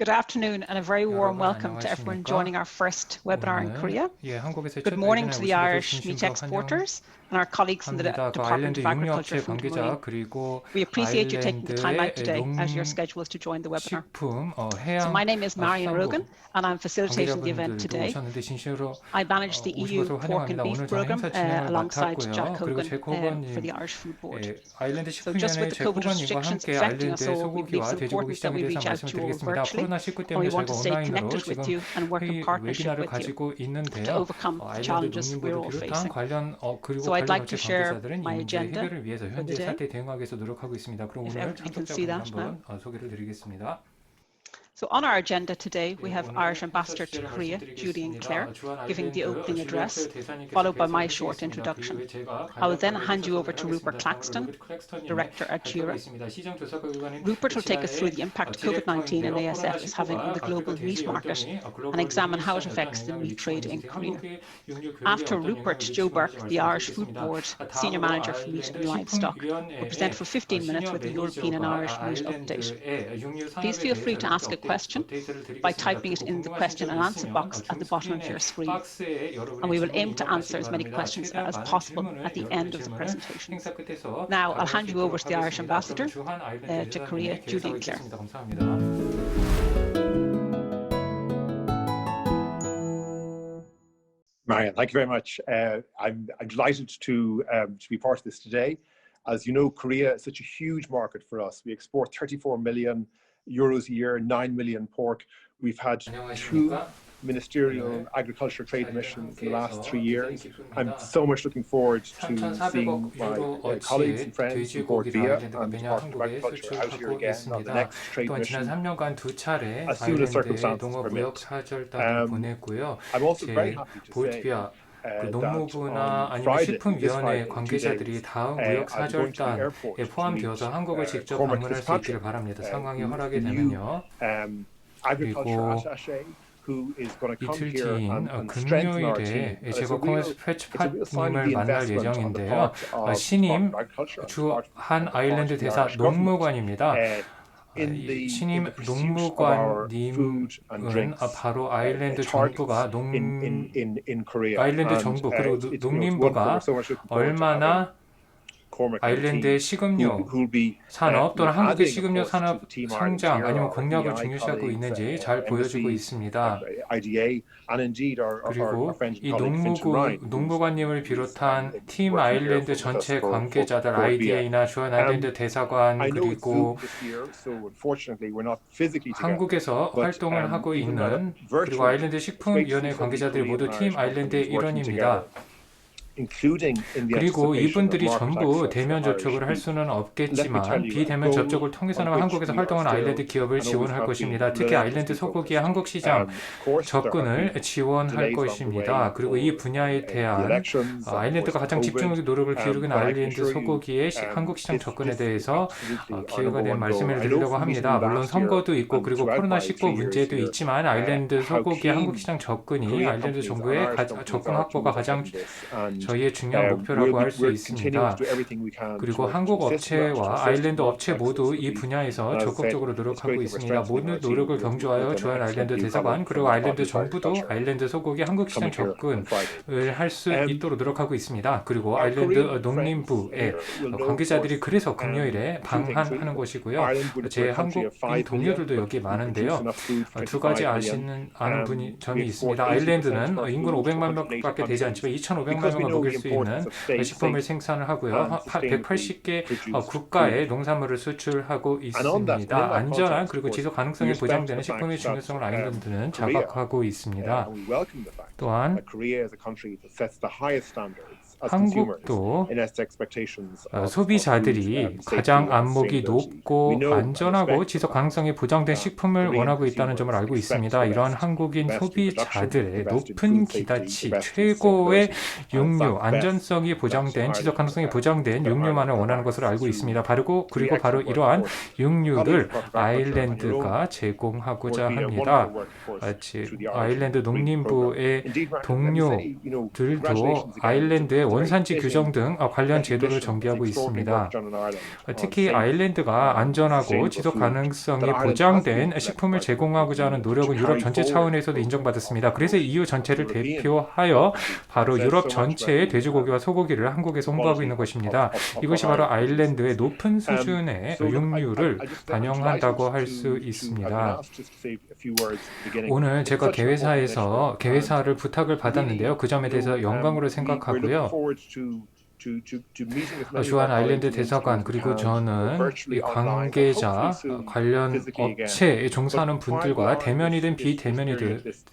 Good afternoon and a very warm 여러분 welcome to everyone joining 안녕하십니까? our first webinar in 오늘 Korea. 한국에서 Good 첫 morning 아일랜드 to the 오시는 것을 Irish meat 진심으로 exporters and our colleagues in the 환영합니다. 그 Department 아일랜드 of Agriculture, 육류업체 Food and Marine. 관계자 그리고 We appreciate you taking the time out 아일랜드의 today out of your schedules to join the webinar. 농식품 So 해양 my name is Marion 수산부 Rogan and I'm facilitating the event 관계자분들도 today. 오셨는데 진심으로 I manage the 오신 EU 것을 pork and 환영합니다. beef 오늘 저는 program 행사 진행을 alongside 맡았고요. Jack 그리고 Hogan 잭 for the 호건님 Irish Food Board. 아일랜드 So just with 식품위원회 the 잭 COVID 호건님과 restrictions 함께 affecting us 아일랜드의 all, we believe 소고기와 it's 돼지고기 important that 시장에 we 대해서 reach out to you all 말씀을 드리겠습니다. virtually 코로나19 and we 때문에 want 저희가 to stay 온라인으로 connected 지금 with you and work in 회의 partnership 웨비나를 with you 가지고 to 있는데요. overcome the 아일랜드 challenges we're 농림부를 all 비롯한 facing. 그리고 So I'd 관련 like to 업체 share 관계자들은 이 my 문제의 agenda 해결을 위해서 for 현재 the day. 사태에 대응하기 위해서 노력하고 있습니다. 그럼 If 오늘 everybody can see 참석자분들 that now. 한번 소개를 드리겠습니다. So on our agenda today, we have 오늘 Irish Ambassador to Korea, Judy and Claire, giving the opening address, followed by my short introduction. I will then hand you over to Rupert Claxton, Director at JIRA. Rupert will take us through the impact COVID-19 and ASF is having on the global meat market and examine how it affects the meat trade in Korea. After Rupert, Joe Burke, the Irish Food Board Senior Manager for Meat and Livestock, will present for 15 minutes with the European and Irish meat update. Please feel free to ask a question by typing it in the question and answer box at the bottom of your screen. And we will aim to answer as many questions as possible at the end of the presentation. Now I'll hand you over to the Irish Ambassador to Korea, Judy and Claire. Marion, thank you very much. I'm delighted to be part of this today. As you know, Korea is such a huge market for us. We export 34 million euros a year, 9 million pork. We've had 2 ministerial agriculture trade missions in the last 3 years. I'm so much looking forward to seeing my colleagues and friends from Board VIA and the Department of Agriculture out here again on the next trade mission as soon as circumstances permit. I'm also very happy to say 농무부나 아니면 식품위원회 관계자들이 다음 무역 사절단에 포함되어서 한국을 직접 방문할 수 있기를 바랍니다. 상황이 허락이 되면요. 그리고 이틀 뒤인 금요일에 제가 코메스 패치팟님을 만날 예정인데요. 신임 주한 아일랜드 대사 농무관입니다. 신임 농무관님은 바로 아일랜드 정부가 아일랜드 정부 그리고 농림부가 얼마나 아일랜드의 식음료 산업 또는 한국의 식음료 산업 성장 아니면 공략을 중요시하고 있는지 잘 보여주고 있습니다. 그리고 이 농무관님을 비롯한 팀 아일랜드 전체 관계자들 IDA나 주한 아일랜드 대사관 그리고 한국에서 활동을 하고 있는 그리고 아일랜드 식품위원회 관계자들이 모두 팀 아일랜드의 일원입니다. 그리고 이분들이 전부 대면 접촉을 할 수는 없겠지만 비대면 접촉을 통해서는 한국에서 활동하는 아일랜드 기업을 지원할 것입니다. 특히 아일랜드 소고기의 한국 시장 접근을 지원할 것입니다. 그리고 이 분야에 대한 아일랜드가 가장 집중적인 노력을 기울이는 아일랜드 소고기의 한국 시장 접근에 대해서 기회가 된 말씀을 드리려고 합니다. 물론 선거도 있고 그리고 코로나19 문제도 있지만 아일랜드 소고기의 한국 시장 접근이 아일랜드 정부의 접근 확보가 가장 저희의 중요한 목표라고 할 수 있습니다. 그리고 한국 업체와 아일랜드 업체 모두 이 분야에서 적극적으로 노력하고 있습니다. 모든 노력을 경주하여 주한 아일랜드 대사관 그리고 아일랜드 정부도 아일랜드 소고기 한국 시장 접근을 할 수 있도록 노력하고 있습니다. 그리고 아일랜드 농림부의 관계자들이 그래서 금요일에 방한하는 것이고요. 제 한국인 동료들도 여기 많은데요. 2가지 아는 점이 있습니다. 아일랜드는 인구는 500만 명밖에 되지 않지만 2,500만 명을 먹일 수 있는 식품을 생산을 하고요. 180개 국가에 농산물을 수출하고 있습니다. 안전한 그리고 지속 가능성이 보장되는 식품의 중요성을 아일랜드는 자각하고 있습니다. 또한 한국도 소비자들이 가장 안목이 높고 안전하고 지속 가능성이 보장된 식품을 원하고 있다는 점을 알고 있습니다. 이러한 한국인 소비자들의 높은 기대치, 최고의 육류, 안전성이 보장된, 지속 가능성이 보장된 육류만을 원하는 것으로 알고 있습니다. 그리고 바로 이러한 육류를 아일랜드가 제공하고자 합니다. 아일랜드 농림부의 동료들도 아일랜드의 원산지 규정 등 관련 제도를 정비하고 있습니다. 특히 아일랜드가 안전하고 지속 가능성이 보장된 식품을 제공하고자 하는 노력은 유럽 전체 차원에서도 인정받았습니다. 그래서 EU 전체를 대표하여 바로 유럽 전체의 돼지고기와 소고기를 한국에서 홍보하고 있는 것입니다. 이것이 바로 아일랜드의 높은 수준의 육류를 반영한다고 할 수 있습니다. 오늘 제가 개회사를 부탁을 받았는데요. 그 점에 대해서 영광으로 생각하고요. 주한 아일랜드 대사관 그리고 저는 이 관계자 관련 업체에 종사하는 분들과 대면이든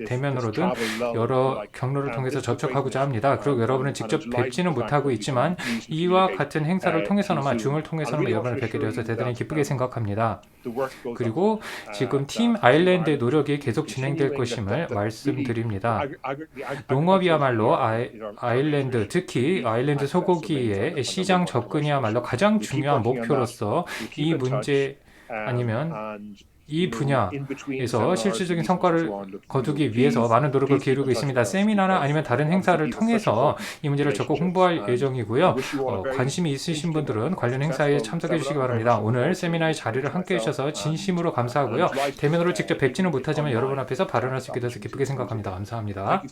대면으로든 여러 경로를 통해서 접촉하고자 합니다. 그리고 여러분은 직접 뵙지는 못하고 있지만 이와 같은 행사를 통해서나마 줌을 통해서나마 여러분을 뵙게 되어서 대단히 기쁘게 생각합니다. 그리고 지금 팀 아일랜드의 노력이 계속 진행될 것임을 말씀드립니다. 농업이야말로 아일랜드, 특히 아일랜드 소고기의 시장 접근이야말로 가장 중요한 목표로서 이 문제 아니면 이 분야에서 실질적인 성과를 거두기 위해서 많은 노력을 기울이고 있습니다. 세미나나 아니면 다른 행사를 통해서 이 문제를 적극 홍보할 예정이고요. 관심이 있으신 분들은 관련 행사에 참석해 주시기 바랍니다. 오늘 세미나의 자리를 함께해 주셔서 진심으로 감사하고요. 대면으로 직접 뵙지는 못하지만 여러분 앞에서 발언할 수 있게 돼서 기쁘게 생각합니다. 감사합니다.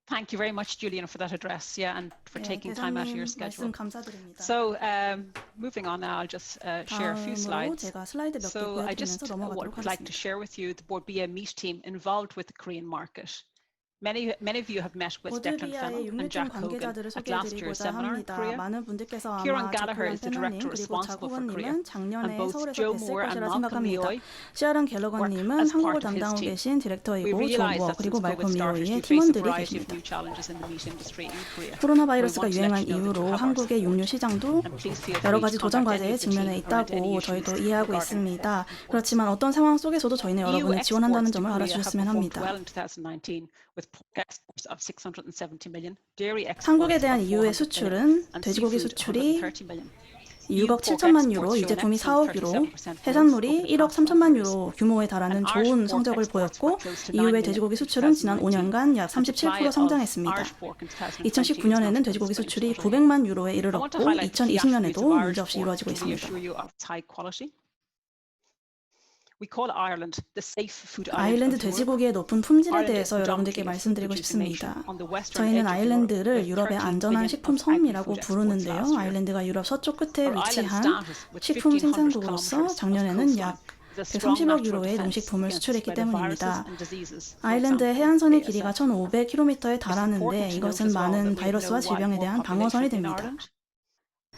Thank you very much, Julian, for that address, and for taking time out of your schedule. 말씀 감사드립니다. So, moving on now, I'll just share a few 다음으로 slides. 제가 슬라이드 몇 개 So, I just 보여드리면서 넘어가도록 would like to 하겠습니다. share with you the Board BA Meat team involved with the Korean market. Many of you have met with Declan 보드비아의 Fennell and 육류팀 Jack Hogan 관계자들을 at last year's 소개해드리고자 seminar in 합니다. Korea. 많은 분들께서 Kieran 아마 Gallagher 제클란 is the 페너님 director 그리고 responsible for Korea, 자쿠건님은 작년에 and both 서울에서 Joe 뵀을 Moore and 것이라 Malcolm 생각합니다. Leoy 시아란 work 갤러건님은 as 한국을 part of his 담당하고 team. 계신 We 디렉터이고 조 realize 무어 that 그리고 since 말콤 COVID started, 리오이의 we face a 팀원들이 variety of 계십니다. new challenges in the meat industry in Korea. 코로나 We 바이러스가 want to let 유행한 you know that you 이후로 have our 한국의 support. 육류 시장도 And please feel 여러 free 가지 to 도전 contact any 과제에 of the 직면해 team around any 있다고 issues 저희도 이해하고 regarding 있습니다. imports. 그렇지만 어떤 상황 속에서도 저희는 EU 여러분을 지원한다는 exports to 점을 Korea have 알아주셨으면 performed 합니다. well in 2019 with pork exports of 670 million, dairy 한국에 exports 대한 of EU의 400 million, 수출은 and 돼지고기 seafood 수출이 130 million. 6억 7천만 유로, 유제품이 4억 유로, 해산물이 1억 3천만 유로 규모에 달하는 좋은 성적을 보였고 EU의 돼지고기 수출은 지난 5년간 약 37% 성장했습니다. 2019년에는 돼지고기 수출이 900만 유로에 이르렀고 2020년에도 문제없이 이루어지고 있습니다. 아일랜드 돼지고기의 높은 품질에 대해서 여러분들께 말씀드리고 싶습니다. 저희는 아일랜드를 유럽의 안전한 식품 섬이라고 부르는데요. 아일랜드가 유럽 서쪽 끝에 위치한 식품 생산국으로서 작년에는 약 130억 유로의 농식품을 수출했기 때문입니다. 아일랜드의 해안선의 길이가 1,500km에 달하는데 이것은 많은 바이러스와 질병에 대한 방어선이 됩니다.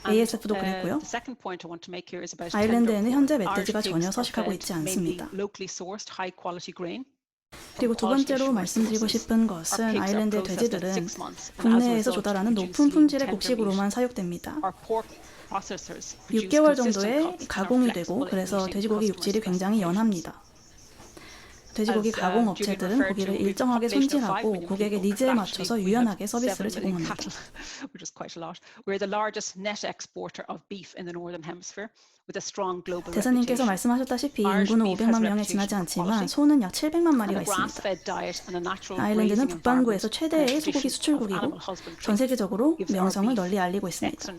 ASF도 그랬고요. 아일랜드에는 현재 멧돼지가 전혀 서식하고 있지 않습니다. 그리고 두 번째로 말씀드리고 싶은 것은 아일랜드의 돼지들은 국내에서 조달하는 높은 품질의 곡식으로만 사육됩니다. 6개월 정도에 가공이 되고 그래서 돼지고기 육질이 굉장히 연합니다. 돼지고기 가공 업체들은 고기를 일정하게 손질하고 고객의 니즈에 맞춰서 유연하게 서비스를 제공합니다. 대사님께서 말씀하셨다시피 인구는 500만 명에 지나지 않지만 소는 약 700만 마리가 있습니다. 아일랜드는 북반구에서 최대의 소고기 수출국이고 전 세계적으로 명성을 널리 알리고 있습니다.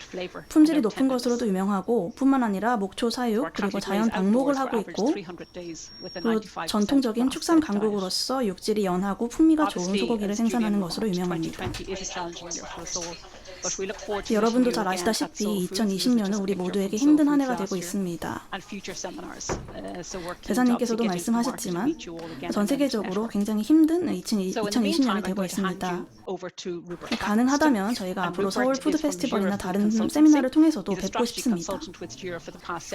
품질이 높은 것으로도 유명하고 뿐만 아니라 목초 사육 그리고 자연 방목을 하고 있고 또 전통적인 축산 강국으로서 육질이 연하고 풍미가 좋은 소고기를 생산하는 것으로 유명합니다. 여러분도 잘 아시다시피 2020년은 우리 모두에게 힘든 한 해가 되고 있습니다. 대사님께서도 말씀하셨지만 전 세계적으로 굉장히 힘든 2020년이 되고 있습니다. 가능하다면 저희가 앞으로 서울 푸드 페스티벌이나 다른 세미나를 통해서도 뵙고 싶습니다.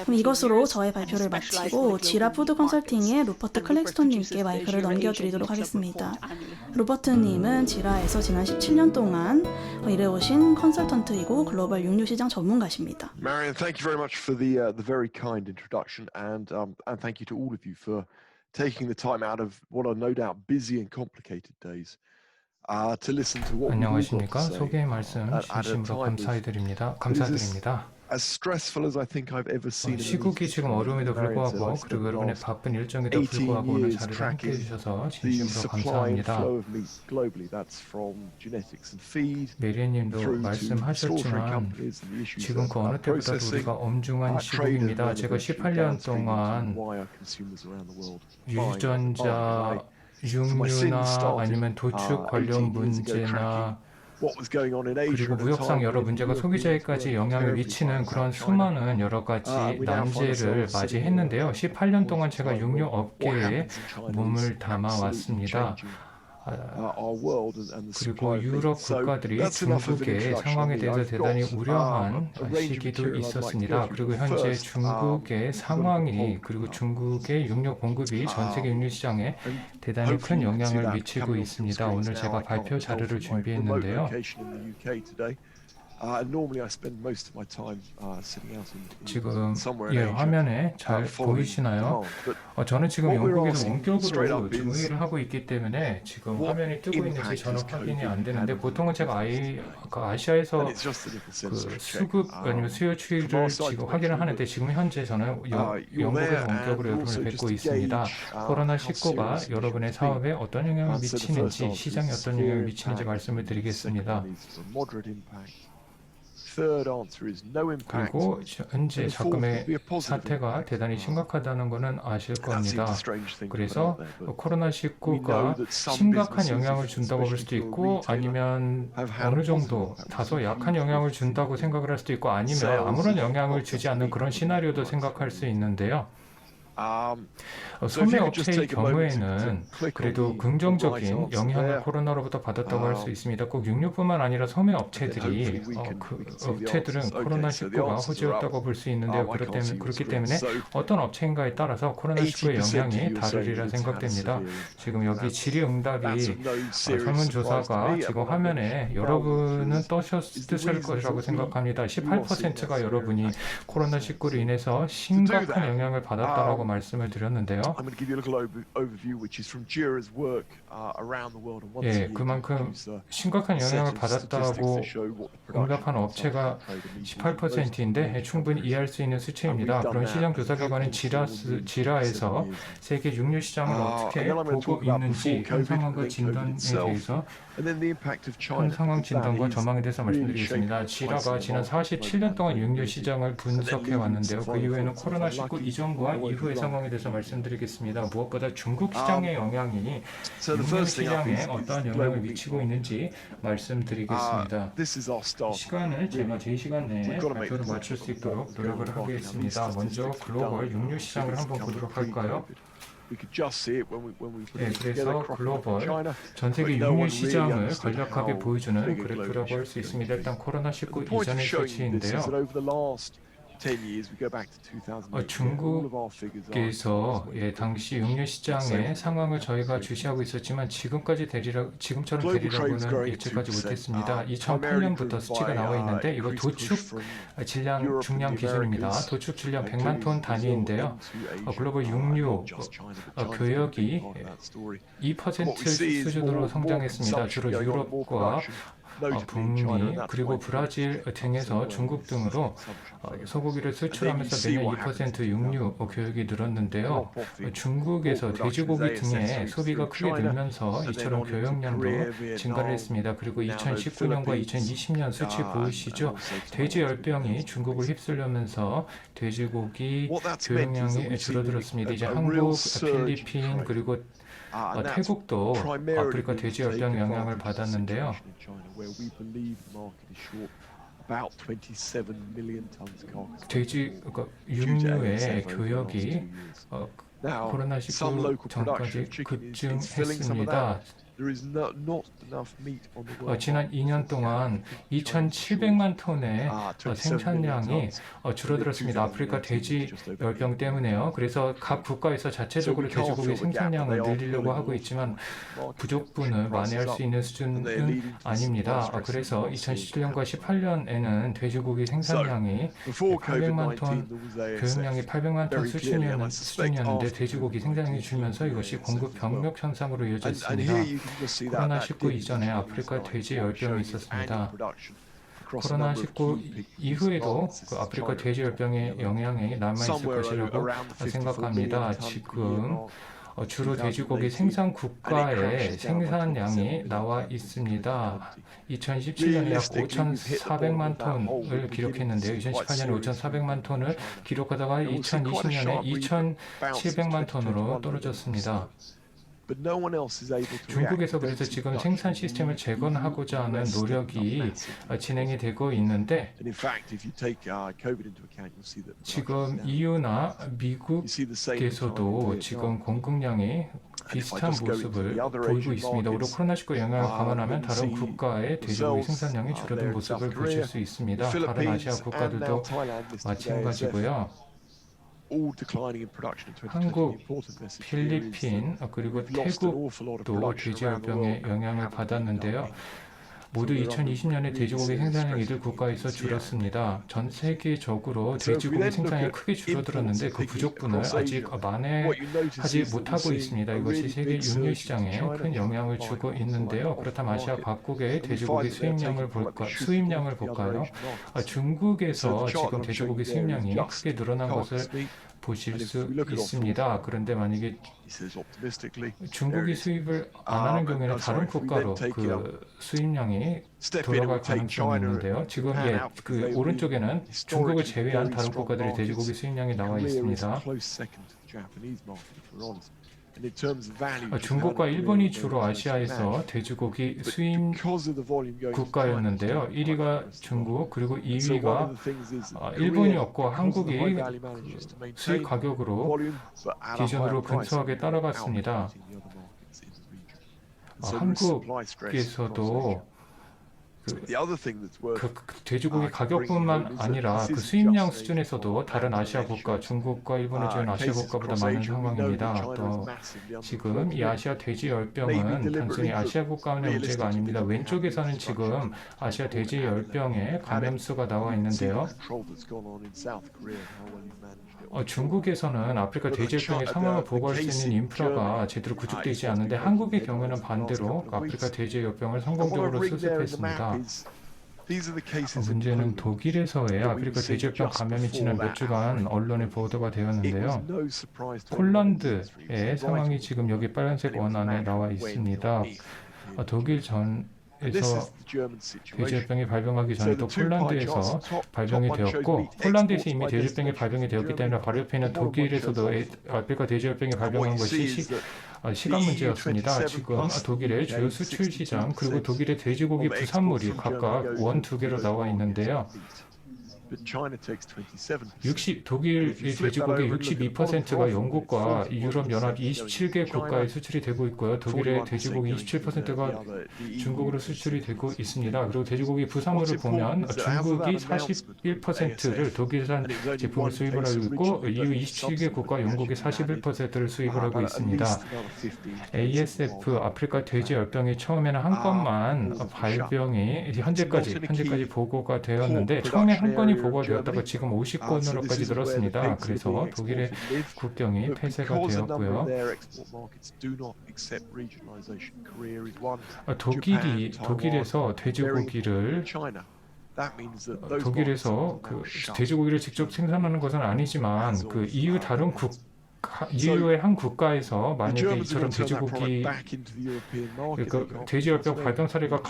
그럼 이것으로 저의 발표를 마치고 지라 푸드 컨설팅의 루퍼트 클렉스톤님께 마이크를 넘겨드리도록 하겠습니다. 루퍼트님은 지라에서 지난 17년 동안 일해오신 컨설턴트이고 글로벌 육류 시장 전문가십니다. Marion, thank you very much for the very kind introduction, and thank you to all of you for taking the time out of what are no doubt busy and complicated days to listen to what we've all got 안녕하십니까? to say 소개의 말씀 at a 진심으로 time 감사드립니다. as stressful as I think I've ever seen. 시국이 지금 어려움에도 불구하고 그리고 여러분의 바쁜 일정에도 불구하고 오늘 자리를 함께 해주셔서 진심으로 감사합니다. 메리님도 말씀하셨지만 지금 그 어느 때보다도 우리가 엄중한 시국입니다. 제가 18년 동안 유전자, 육류나 아니면 도축 관련 문제나 그리고 무역상 여러 문제가 소비자에까지 영향을 미치는 그런 수많은 여러 가지 난제를 맞이했는데요. 18년 동안 제가 육류 업계에 몸을 담아왔습니다. 그리고 유럽 국가들이 중국의 상황에 대해서 대단히 우려한 시기도 있었습니다. 그리고 현재 중국의 상황이 그리고 중국의 육류 공급이 전 세계 육류 시장에 대단히 큰 영향을 미치고 있습니다. 오늘 제가 발표 자료를 준비했는데요. 지금 화면에 잘 보이시나요? 저는 지금 영국에서 원격으로 중회를 하고 있기 때문에 지금 화면이 뜨고 있는지 저는 확인이 안 되는데 보통은 제가 아시아에서 그 수급 아니면 수요 추이를 지금 확인을 하는데 지금 현재 저는 영국에서 원격으로 여러분을 뵙고 있습니다. 코로나19가 여러분의 사업에 어떤 영향을 미치는지 시장에 어떤 영향을 미치는지 말씀을 드리겠습니다. 그리고 현재 작금의 사태가 대단히 심각하다는 것은 아실 겁니다. 그래서 코로나19가 심각한 영향을 준다고 볼 수도 있고 아니면 어느 정도 다소 약한 영향을 준다고 생각을 할 수도 있고 아니면 아무런 영향을 주지 않는 그런 시나리오도 생각할 수 있는데요. 소매 업체의 경우에는 그래도 긍정적인 영향을 코로나로부터 받았다고 할 수 있습니다. 꼭 육류뿐만 아니라 소매 업체들이 업체들은 코로나19가 호재였다고 볼 수 있는데요. 그렇기 때문에 어떤 업체인가에 따라서 코로나19의 영향이 다르리라 생각됩니다. 지금 여기 질의응답이 설문조사가 지금 화면에 여러분은 뜨실 것이라고 생각합니다. 18%가 여러분이 코로나19로 인해서 심각한 영향을 받았다라고 말씀을 드렸는데요. 그만큼 심각한 영향을 받았다고 응답한 업체가 18%인데 충분히 이해할 수 있는 수치입니다. 그런 시장 조사기관은 지라에서 세계 육류 시장을 어떻게 보고 있는지 현 상황과 진단에 대해서 현 상황 진단과 전망에 대해서 말씀드리겠습니다. 지라가 지난 47년 동안 육류 시장을 분석해 왔는데요. 그 이후에는 코로나19 이전과 이후의 상황에 대해서 말씀드리겠습니다. 무엇보다 중국 시장의 영향이 육류 시장에 어떠한 영향을 미치고 있는지 말씀드리겠습니다. 시간을 제가 제 시간 내에 발표를 마칠 수 있도록 노력을 하겠습니다. 먼저 글로벌 육류 시장을 한번 보도록 할까요? 그래서 글로벌 전 세계 육류 시장을 간략하게 보여주는 그래프라고 할 수 있습니다. 일단 코로나19 이전의 수치인데요. 중국에서 당시 육류 시장의 상황을 저희가 주시하고 있었지만 지금처럼 되리라고는 예측하지 못했습니다. 2008년부터 수치가 나와 있는데 이거 도축 질량 중량 기준입니다. 도축 질량 100만 톤 단위인데요. 글로벌 육류 교역이 2% 수준으로 성장했습니다. 주로 유럽과 북미 그리고 브라질 등에서 중국 등으로 소고기를 수출하면서 매년 2% 육류 교역이 늘었는데요. 중국에서 돼지고기 등의 소비가 크게 늘면서 이처럼 교역량도 증가를 했습니다. 그리고 2019년과 2020년 수치 보이시죠? 돼지 열병이 중국을 휩쓸려면서 돼지고기 교역량이 줄어들었습니다. 이제 한국, 필리핀 그리고 태국도 아프리카 돼지 열병 영향을 받았는데요. 돼지 육류의 교역이 코로나19 전까지 급증했습니다. 지난 2년 동안 2,700만 톤의 생산량이 줄어들었습니다. 아프리카 돼지 열병 때문에요. 그래서 각 국가에서 자체적으로 돼지고기 생산량을 늘리려고 하고 있지만 부족분을 만회할 수 있는 수준은 아닙니다. 그래서 2017년과 18년에는 돼지고기 생산량이 800만 톤, 교역량이 800만 톤 수준이었는데 돼지고기 생산량이 줄면서 이것이 공급 병력 현상으로 이어졌습니다. 코로나19 이전에 아프리카 돼지 열병이 있었습니다. 코로나19 이후에도 그 아프리카 돼지열병의 영향이 남아있을 것이라고 생각합니다. 지금 주로 돼지고기 생산 국가의 생산량이 나와 있습니다. 2017년에 약 5,400만 톤을 기록했는데요. 2018년에 5,400만 톤을 기록하다가 2020년에 2,700만 톤으로 떨어졌습니다. 중국에서 그래서 지금 생산 시스템을 재건하고자 하는 노력이 진행이 되고 있는데 지금 EU나 미국에서도 지금 공급량이 비슷한 모습을 보이고 있습니다. 오히려 코로나19 영향을 감안하면 다른 국가의 돼지고기 생산량이 줄어든 모습을 보실 수 있습니다. 다른 아시아 국가들도 마찬가지고요. 한국, 필리핀, 그리고 태국도 돼지열병의 영향을 받았는데요. 모두 2020년에 돼지고기 생산량이 이들 국가에서 줄었습니다. 전 세계적으로 돼지고기 생산량이 크게 줄어들었는데 그 부족분을 아직 만회하지 못하고 있습니다. 이것이 세계 육류 시장에 큰 영향을 주고 있는데요. 그렇다면 아시아 각국의 돼지고기 수입량을 볼까요? 중국에서 지금 돼지고기 수입량이 크게 늘어난 것을 보실 수 있습니다. 그런데 만약에 중국이 수입을 안 하는 경우에는 다른 국가로 그 수입량이 돌아갈 가능성이 있는데요. 지금 그 오른쪽에는 중국을 제외한 다른 국가들의 돼지고기 수입량이 나와 있습니다. 중국과 일본이 주로 아시아에서 돼지고기 수입 국가였는데요. 1위가 중국, 그리고 2위가 일본이었고 한국이 수입 가격으로 기준으로 근소하게 따라갔습니다. 한국에서도 그 돼지고기 가격뿐만 아니라 그 수입량 수준에서도 다른 아시아 국가, 중국과 일본을 제외한 아시아 국가보다 많은 상황입니다. 또 지금 이 아시아 돼지열병은 단순히 아시아 국가만의 문제가 아닙니다. 왼쪽에서는 지금 아시아 돼지열병의 감염수가 나와 있는데요. 중국에서는 아프리카 돼지열병의 상황을 보고할 수 있는 인프라가 제대로 구축되지 않는데 한국의 경우는 반대로 아프리카 돼지열병을 성공적으로 수습했습니다. 문제는 독일에서의 아프리카 돼지열병 감염이 지난 몇 주간 언론에 보도가 되었는데요. 폴란드의 상황이 지금 여기 빨간색 원 안에 나와 있습니다. 독일 에서 돼지열병이 발병하기 전에 또 폴란드에서 발병이 되었고 폴란드에서 이미 돼지열병이 발병이 되었기 때문에 바로 옆에 있는 독일에서도 아프리카 돼지열병이 발병한 것이 시간 문제였습니다. 지금 독일의 주요 수출 시장 그리고 독일의 돼지고기 부산물이 각각 원 2개로 나와 있는데요. 독일 돼지고기 62%가 영국과 유럽연합 27개 국가에 수출이 되고 있고요. 독일의 돼지고기 27%가 중국으로 수출이 되고 있습니다. 그리고 돼지고기 부산물을 보면 중국이 41%를 독일산 제품을 수입을 하고 있고 EU 27개 국가 영국이 41%를 수입을 하고 있습니다. ASF 아프리카 돼지열병이 처음에는 한 건만 발병이 현재까지 보고가 되었는데 처음에 한 건이 보고가 되었다가 지금 50건으로까지 늘었습니다. 그래서 독일의 국경이 폐쇄가 되었고요. 독일에서 돼지고기를 돼지고기를 직접 생산하는 것은 아니지만 그 EU 다른 EU의 한 국가에서 만약에 이처럼 돼지열병 발병 사례가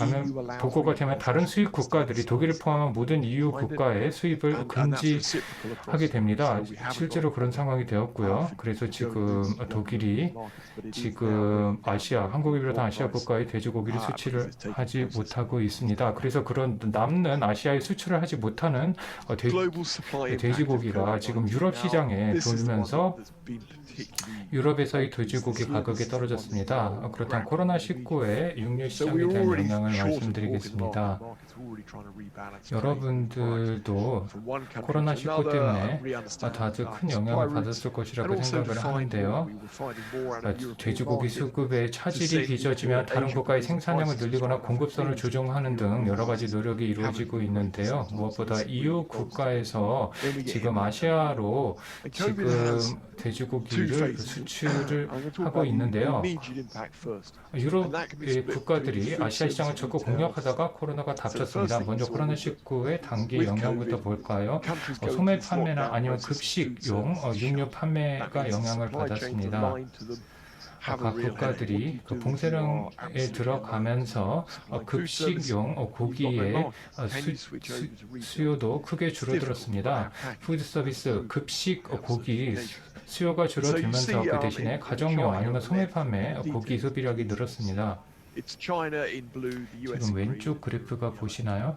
보고가 되면 다른 수입 국가들이 독일을 포함한 모든 EU 국가의 수입을 금지하게 됩니다. 실제로 그런 상황이 되었고요. 그래서 지금 독일이 한국을 비롯한 아시아 국가의 돼지고기를 수출을 하지 못하고 있습니다. 그래서 그런 남는 아시아에 수출을 하지 못하는 돼지고기가 지금 유럽 시장에 돌면서 유럽에서의 돼지고기 가격이 떨어졌습니다. 그렇다면 코로나19의 육류 시장에 대한 영향을 말씀드리겠습니다. 여러분들도 코로나19 때문에 다들 큰 영향을 받았을 것이라고 생각을 하는데요. 돼지고기 수급에 차질이 빚어지면 다른 국가의 생산량을 늘리거나 공급선을 조정하는 등 여러 가지 노력이 이루어지고 있는데요. 무엇보다 EU 국가에서 지금 아시아로 지금 돼지고기를 수출을 하고 있는데요. 유럽의 국가들이 아시아 시장을 적극 공략하다가 코로나가 닥쳤습니다. 줄어들었습니다. 먼저 코로나19의 단기 영향부터 볼까요? 소매 판매나 아니면 급식용 육류 판매가 영향을 받았습니다. 각 국가들이 봉쇄령에 들어가면서 급식용 고기의 수요도 크게 줄어들었습니다. 푸드 서비스, 급식 고기 수요가 줄어들면서 그 대신에 가정용 아니면 소매 판매 고기 소비량이 늘었습니다. 지금 왼쪽 그래프가 보이시나요?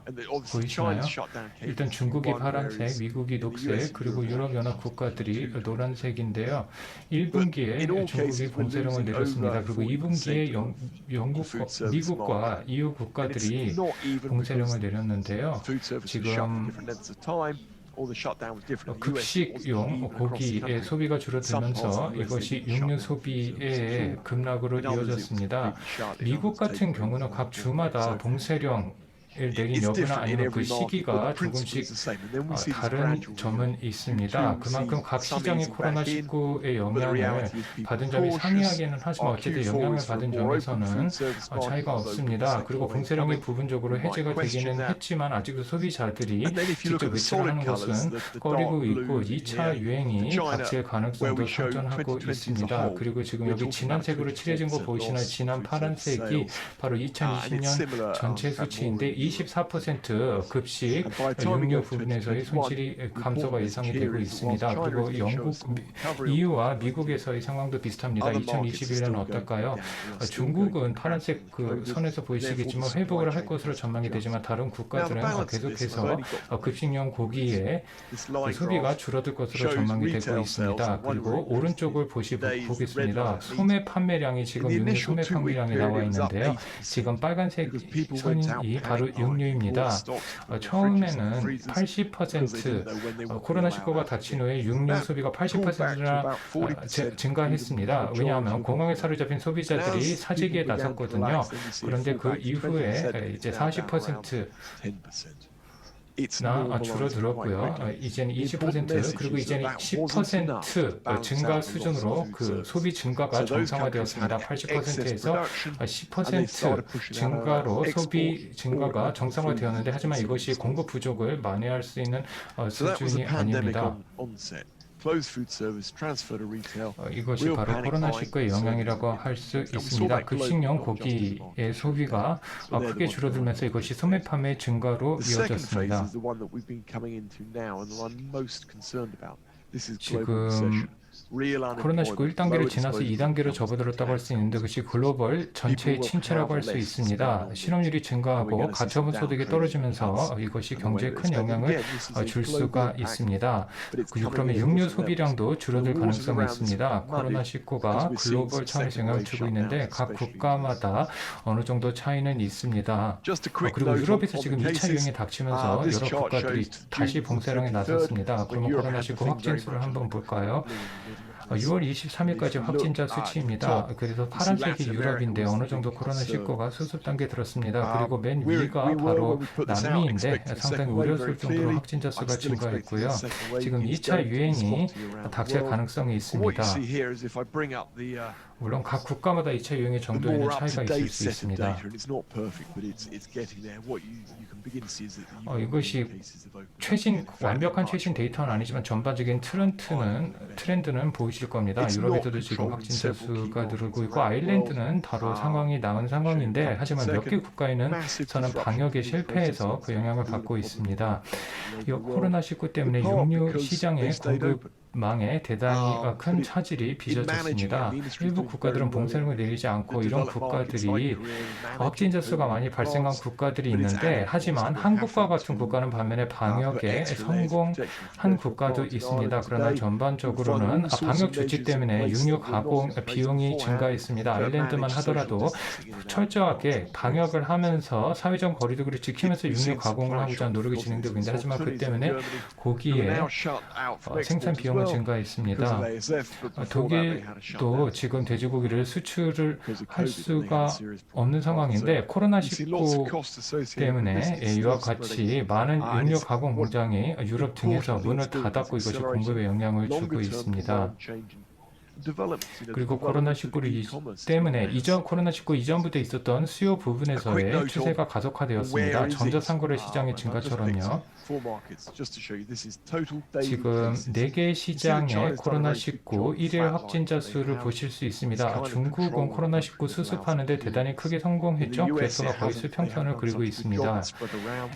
일단 중국이 파란색, 미국이 녹색, 그리고 유럽연합 국가들이 노란색인데요. 1분기에 중국이 봉쇄령을 내렸습니다. 그리고 2분기에 미국과 EU 국가들이 봉쇄령을 내렸는데요. 지금 급식용 고기의 소비가 줄어들면서 이것이 육류 소비의 급락으로 이어졌습니다. 미국 같은 경우는 각 주마다 봉쇄령 내린 여부나 아니면 그 시기가 조금씩 다른 점은 있습니다. 그만큼 각 시장이 코로나19의 영향을 받은 점이 상이하기는 하지만 어쨌든 영향을 받은 점에서는 차이가 없습니다. 그리고 봉쇄령이 부분적으로 해제가 되기는 했지만 아직도 소비자들이 직접 외출을 하는 것은 꺼리고 있고 2차 유행이 닥칠 가능성도 상존하고 있습니다. 그리고 지금 여기 진한 색으로 칠해진 거 보이시나요? 진한 파란색이 바로 2020년 전체 수치인데 24% 급식 육류 부분에서의 손실이 감소가 예상이 되고 있습니다. 그리고 영국, EU와 미국에서의 상황도 비슷합니다. 2021년은 어떨까요? 중국은 파란색 그 선에서 보이시겠지만 회복을 할 것으로 전망이 되지만 다른 국가들은 계속해서 급식용 고기의 소비가 줄어들 것으로 전망이 되고 있습니다. 그리고 오른쪽을 보겠습니다. 소매 판매량이 지금 육류 소매 판매량이 나와 있는데요. 지금 빨간색 선이 바로 육류입니다. 처음에는 80% 코로나19가 닥친 후에 육류 소비가 80%나 증가했습니다. 왜냐하면 공항에 사로잡힌 소비자들이 사재기에 나섰거든요. 그런데 그 이후에 이제 40% 나 줄어들었고요. 이제는 20% 그리고 이제는 10% 증가 수준으로 그 소비 증가가 정상화되었습니다. 80%에서 10% 증가로 소비 증가가 정상화되었는데 하지만 이것이 공급 부족을 만회할 수 있는 수준이 아닙니다. 이것이 바로 코로나19의 영향이라고 할 수 있습니다. 급식용 고기의 소비가 크게 줄어들면서 이것이 소매 판매 증가로 이어졌습니다. 지금 코로나19 1단계를 지나서 2단계로 접어들었다고 할 수 있는데 그것이 글로벌 전체의 침체라고 할 수 있습니다. 실업률이 증가하고 가처분 소득이 떨어지면서 이것이 경제에 큰 영향을 줄 수가 있습니다. 그러면 육류 소비량도 줄어들 가능성이 있습니다. 코로나19가 글로벌 차원에서 영향을 주고 있는데 각 국가마다 어느 정도 차이는 있습니다. 그리고 유럽에서 지금 2차 유행이 닥치면서 여러 국가들이 다시 봉쇄령에 나섰습니다. 그러면 코로나19 확진 수를 한번 볼까요? 6월 23일까지 확진자 수치입니다. 그래서 파란색이 유럽인데 어느 정도 코로나19가 수습 단계에 들었습니다. 그리고 맨 위가 바로 남미인데 상당히 우려스러울 정도로 확진자 수가 증가했고요. 지금 2차 유행이 닥칠 가능성이 있습니다. 물론 각 국가마다 2차 유행의 정도에는 차이가 있을 수 있습니다. 이것이 완벽한 최신 데이터는 아니지만 전반적인 트렌드는 보이실 겁니다. 유럽에서도 지금 확진자 수가 늘고 있고 아일랜드는 다소 상황이 나은 상황인데 하지만 몇 개 국가에는 방역에 실패해서 그 영향을 받고 있습니다. 이 코로나19 때문에 육류 시장의 공급망에 대단히 큰 차질이 빚어졌습니다. 일부 국가들은 봉쇄령을 내리지 않고 이런 국가들이 확진자 수가 많이 발생한 국가들이 있는데 하지만 한국과 같은 국가는 반면에 방역에 성공한 국가도 있습니다. 그러나 전반적으로는 방역 조치 때문에 육류 가공 비용이 증가했습니다. 아일랜드만 하더라도 철저하게 방역을 하면서 사회적 거리두기를 지키면서 육류 가공을 하고자 하는 노력이 진행되고 있는데 하지만 그 때문에 고기의 생산 비용은 증가했습니다. 독일도 지금 돼지고기를 수출을 할 수가 없는 상황인데 코로나19 때문에 이와 같이 많은 육류 가공 공장이 유럽 등에서 문을 닫았고 이것이 공급에 영향을 주고 있습니다. 그리고 코로나19 때문에 코로나19 이전부터 있었던 수요 부분에서의 추세가 가속화되었습니다. 전자상거래 시장의 증가처럼요. 지금 4개의 시장의 코로나19 일일 확진자 수를 보실 수 있습니다. 중국은 코로나19 수습하는 데 대단히 크게 성공했죠. 그래프가 거의 수평선을 그리고 있습니다.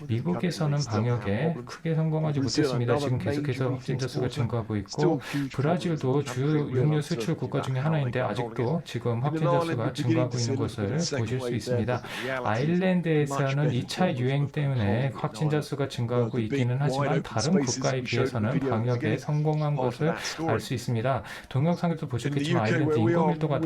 미국에서는 방역에 크게 성공하지 못했습니다. 지금 계속해서 확진자 수가 증가하고 있고 브라질도 주요 육류 수출 국가 중에 하나인데 아직도 지금 확진자 수가 증가하고 있는 것을 보실 수 있습니다. 아일랜드에서는 2차 유행 때문에 확진자 수가 증가하고 있기는 하지만 다른 국가에 비해서는 방역에 성공한 것을 알 수 있습니다. 동영상에도 보셨겠지만 아일랜드 인구 밀도가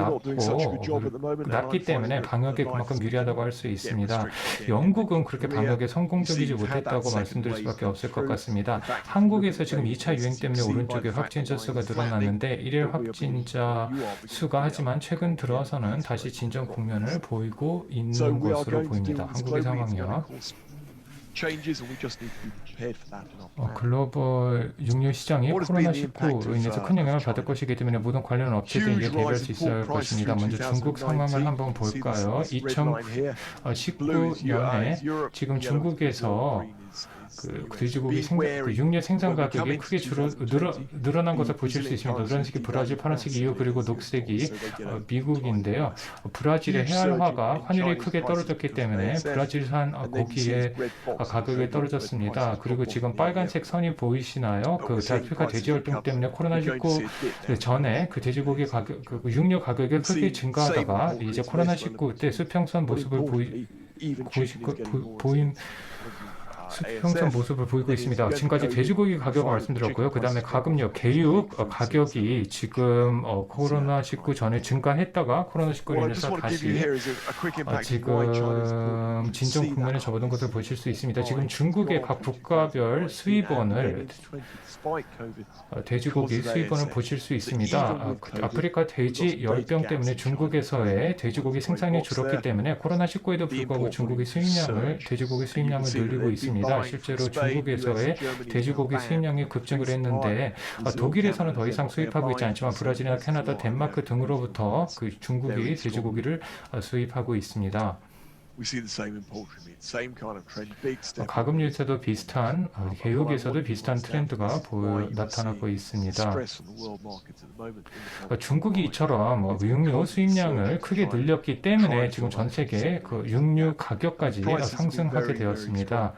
낮기 때문에 방역에 그만큼 유리하다고 할 수 있습니다. 영국은 그렇게 방역에 성공적이지 못했다고 말씀드릴 수밖에 없을 것 같습니다. 한국에서 지금 2차 유행 때문에 오른쪽에 확진자 수가 늘어났는데 일일 확진자 수가 하지만 최근 들어서는 다시 진정 국면을 보이고 있는 것으로 보입니다. 한국의 상황이요. 글로벌 육류 시장이 코로나19로 인해서 큰 영향을 받을 것이기 때문에 모든 관련 업체들이 대비할 수 있을 것입니다. 먼저 중국 상황을 한번 볼까요? 2019년에 지금 중국에서 돼지고기 육류 생산 가격이 크게 늘어난 것을 보실 수 있습니다. 노란색이 브라질, 파란색이 EU, 그리고 녹색이 미국인데요. 브라질의 레알화가 환율이 크게 떨어졌기 때문에 브라질산 고기의 가격이 떨어졌습니다. 그리고 지금 빨간색 선이 보이시나요? 아프리카 돼지 활동 때문에 코로나19 전에 돼지고기 가격, 육류 가격이 크게 증가하다가 이제 코로나19 때 수평선 모습을 수평선 모습을 보이고 있습니다. 지금까지 돼지고기 가격을 말씀드렸고요. 그 다음에 가금류, 개육 가격이 지금 코로나19 전에 증가했다가 코로나19로 인해서 다시 지금 진정 국면에 접어든 것을 보실 수 있습니다. 지금 중국의 각 국가별 수입원을 돼지고기 수입원을 보실 수 있습니다. 아프리카 돼지 열병 때문에 중국에서의 돼지고기 생산이 줄었기 때문에 코로나19에도 불구하고 중국의 돼지고기 수입량을 늘리고 있습니다. 실제로 중국에서의 돼지고기 수입량이 급증을 했는데 독일에서는 더 이상 수입하고 있지 않지만 브라질이나 캐나다, 덴마크 등으로부터 중국이 돼지고기를 수입하고 있습니다. 가금류에서도 비슷한, 개육에서도 비슷한 트렌드가 나타나고 있습니다. 중국이 이처럼 육류 수입량을 크게 늘렸기 때문에 지금 전 세계 육류 가격까지 상승하게 되었습니다.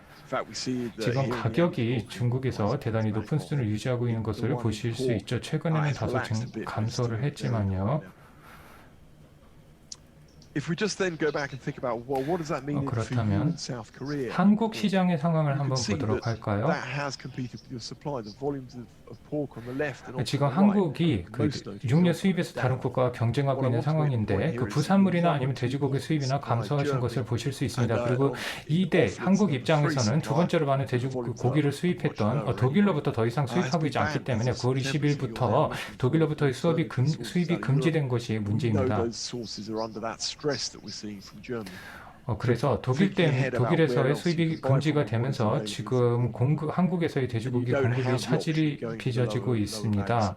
지금 가격이 중국에서 대단히 높은 수준을 유지하고 있는 것을 보실 수 있죠. 최근에는 다소 감소를 했지만요. 그렇다면 한국 시장의 상황을 한번 보도록 할까요? 지금 한국이 육류 수입에서 다른 국가와 경쟁하고 있는 상황인데 부산물이나 아니면 돼지고기 수입이나 감소하신 것을 보실 수 있습니다. 그리고 한국 입장에서는 두 번째로 많은 돼지고기를 수입했던 독일로부터 더 이상 수입하고 있지 않기 때문에 9월 20일부터 독일로부터의 수입이 금지된 것이 문제입니다. 그래서 독일에서의 수입이 금지가 되면서 지금 한국에서의 돼지고기 공급이 차질이 빚어지고 있습니다.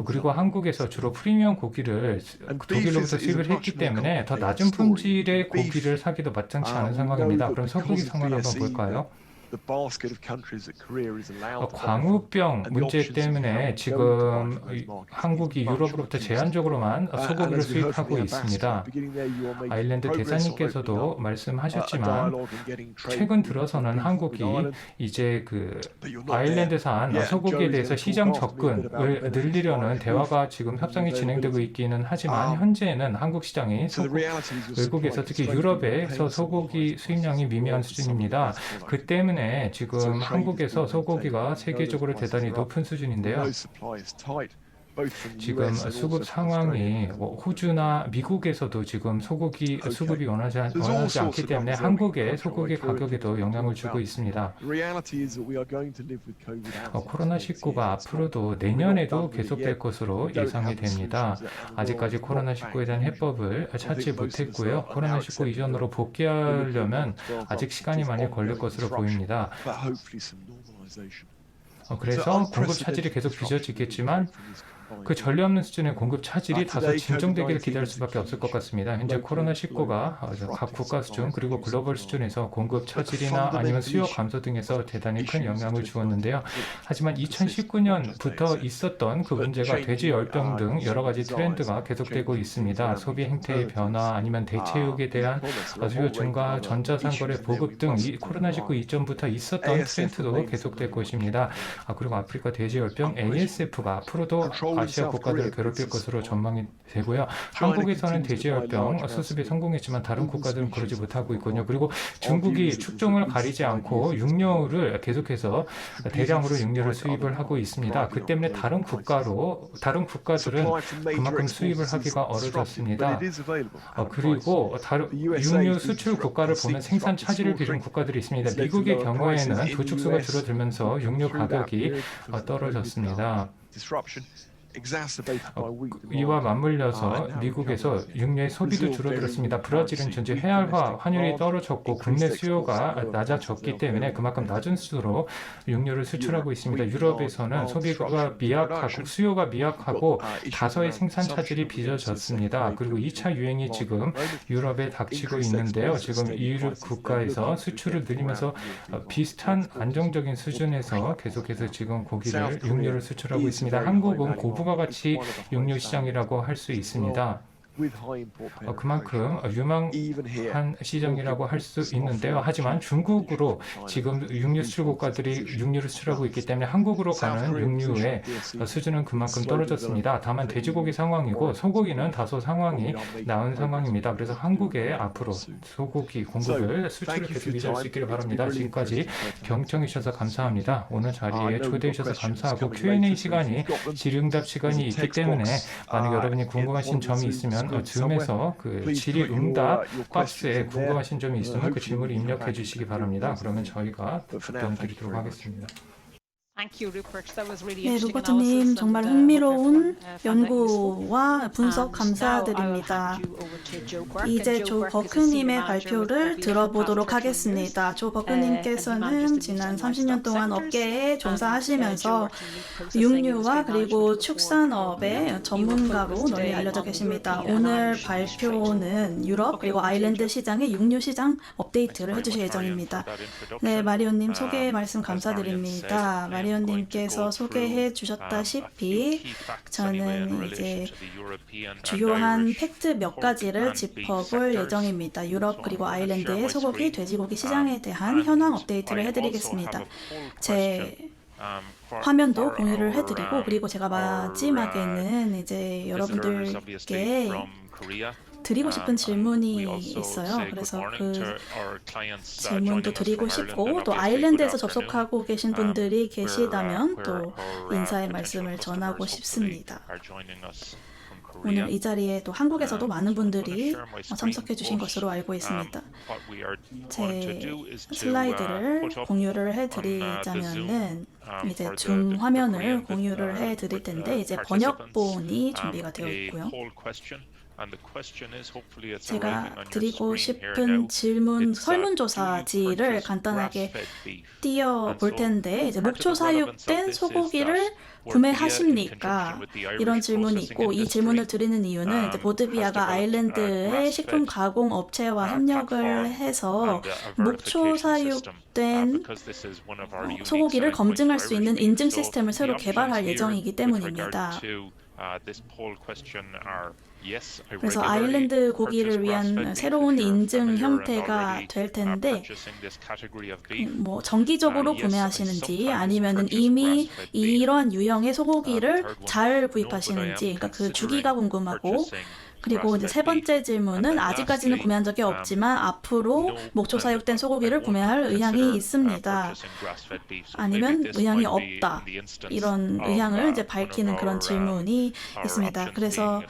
그리고 한국에서 주로 프리미엄 고기를 독일로부터 수입을 했기 때문에 더 낮은 품질의 고기를 사기도 마땅치 않은 상황입니다. 그럼 소고기 상황 한번 볼까요? 광우병 문제 때문에 지금 한국이 유럽으로부터 제한적으로만 소고기를 수입하고 있습니다. 아일랜드 대사님께서도 말씀하셨지만 최근 들어서는 한국이 이제 아일랜드산 소고기에 대해서 시장 접근을 늘리려는 대화가 지금 협상이 진행되고 있기는 하지만 현재는 한국 시장이 외국에서 특히 유럽에서 소고기 수입량이 미미한 수준입니다. 그 때문에 지금 한국에서 소고기가 세계적으로 대단히 높은 수준인데요. 지금 수급 상황이 호주나 미국에서도 지금 소고기 수급이 원하지 않기 때문에 한국의 소고기 가격에도 영향을 주고 있습니다. 코로나19가 앞으로도 내년에도 계속될 것으로 예상이 됩니다. 아직까지 코로나19에 대한 해법을 찾지 못했고요. 코로나19 이전으로 복귀하려면 아직 시간이 많이 걸릴 것으로 보입니다. 그래서 공급 차질이 계속 빚어지겠지만 그 전례 없는 수준의 공급 차질이 다소 진정되기를 기대할 수밖에 없을 것 같습니다. 현재 코로나19가 각 국가 수준 그리고 글로벌 수준에서 공급 차질이나 아니면 수요 감소 등에서 대단히 큰 영향을 주었는데요. 하지만 2019년부터 있었던 그 문제가 돼지 열병 등 여러 가지 트렌드가 계속되고 있습니다. 소비 행태의 변화 아니면 대체육에 대한 수요 증가, 전자상거래 보급 등 코로나19 이전부터 있었던 트렌드도 계속될 것입니다. 그리고 아프리카 돼지 열병 ASF가 앞으로도 아시아 국가들을 괴롭힐 것으로 전망이 되고요. 한국에서는 돼지열병 수습에 성공했지만 다른 국가들은 그러지 못하고 있군요. 그리고 중국이 축종을 가리지 않고 육류를 계속해서 대량으로 육류를 수입을 하고 있습니다. 그 때문에 다른 국가들은 그만큼 수입을 하기가 어려졌습니다. 그리고 육류 수출 국가를 보면 생산 차질을 빚은 국가들이 있습니다. 미국의 경우에는 도축수가 줄어들면서 육류 가격이 떨어졌습니다. 이와 맞물려서 미국에서 육류의 소비도 줄어들었습니다. 브라질은 전체 회알화 환율이 떨어졌고 국내 수요가 낮아졌기 때문에 그만큼 낮은 수로 육류를 수출하고 있습니다. 유럽에서는 소비가 미약하고 수요가 미약하고 다소의 생산 차질이 빚어졌습니다. 그리고 2차 유행이 지금 유럽에 닥치고 있는데요. 지금 유럽 국가에서 수출을 늘리면서 비슷한 안정적인 수준에서 계속해서 지금 육류를 수출하고 있습니다. 한국은 고부가 가치 육류 시장이라고 할 수 있습니다. 그만큼 유망한 시장이라고 할 수 있는데요. 하지만 중국으로 지금 육류 수출 국가들이 육류를 수출하고 있기 때문에 한국으로 가는 육류의 수준은 그만큼 떨어졌습니다. 다만 돼지고기 상황이고 소고기는 다소 상황이 나은 상황입니다. 그래서 한국에 앞으로 소고기 공급을 수출을 계속 유지할 수 있기를 바랍니다. 지금까지 경청해 주셔서 감사합니다. 오늘 자리에 초대해 주셔서 감사하고 Q&A 시간이 질의응답 시간이 있기 때문에 만약 여러분이 궁금하신 점이 있으면 줌에서 그 질의응답 박스에 궁금하신 점이 있으면 그 질문을 입력해 주시기 바랍니다. 그러면 저희가 답변 드리도록 하겠습니다. 네, 루퍼트님 정말 흥미로운 연구와 분석 감사드립니다. 이제 조 버크님의 발표를 들어보도록 하겠습니다. 조 버크님께서는 지난 30년 동안 업계에 종사하시면서 육류와 그리고 축산업의 전문가로 널리 알려져 계십니다. 오늘 발표는 유럽 그리고 아일랜드 시장의 육류 시장 업데이트를 해주실 예정입니다. 네, 마리오님 소개 말씀 감사드립니다. 마리오님께서 소개해 주셨다시피 저는 이제 주요한 팩트 몇 가지를 짚어볼 예정입니다. 유럽 그리고 아일랜드의 소고기, 돼지고기 시장에 대한 현황 업데이트를 해드리겠습니다. 제 화면도 공유를 해드리고 그리고 제가 마지막에는 이제 여러분들께 드리고 싶은 질문이 있어요. 그래서 그 질문도 드리고 싶고 또 아일랜드에서 접속하고 계신 분들이 계시다면 또 인사의 말씀을 전하고 싶습니다. 오늘 이 자리에 또 한국에서도 많은 분들이 참석해 주신 것으로 알고 있습니다. 제 슬라이드를 공유를 해드리자면은 이제 줌 화면을 공유를 해드릴 텐데 이제 번역본이 준비가 되어 있고요. 제가 드리고 싶은 질문 설문조사지를 간단하게 띄워볼 텐데 이제 목초 사육된 소고기를 구매하십니까? 이런 질문이 있고 이 질문을 드리는 이유는 이제 보드비아가 아일랜드의 식품 가공 업체와 협력을 해서 목초 사육된 소고기를 검증할 수 있는 인증 시스템을 새로 개발할 예정이기 때문입니다. 그래서 아일랜드 고기를 위한 새로운 인증 형태가 될 텐데 뭐 정기적으로 구매하시는지 아니면은 이미 이러한 유형의 소고기를 잘 구입하시는지 그러니까 그 주기가 궁금하고 그리고 이제 세 번째 질문은 아직까지는 구매한 적이 없지만 앞으로 목초 사육된 소고기를 구매할 의향이 있습니다. 아니면 의향이 없다. 이런 의향을 이제 밝히는 그런 질문이 있습니다. 그래서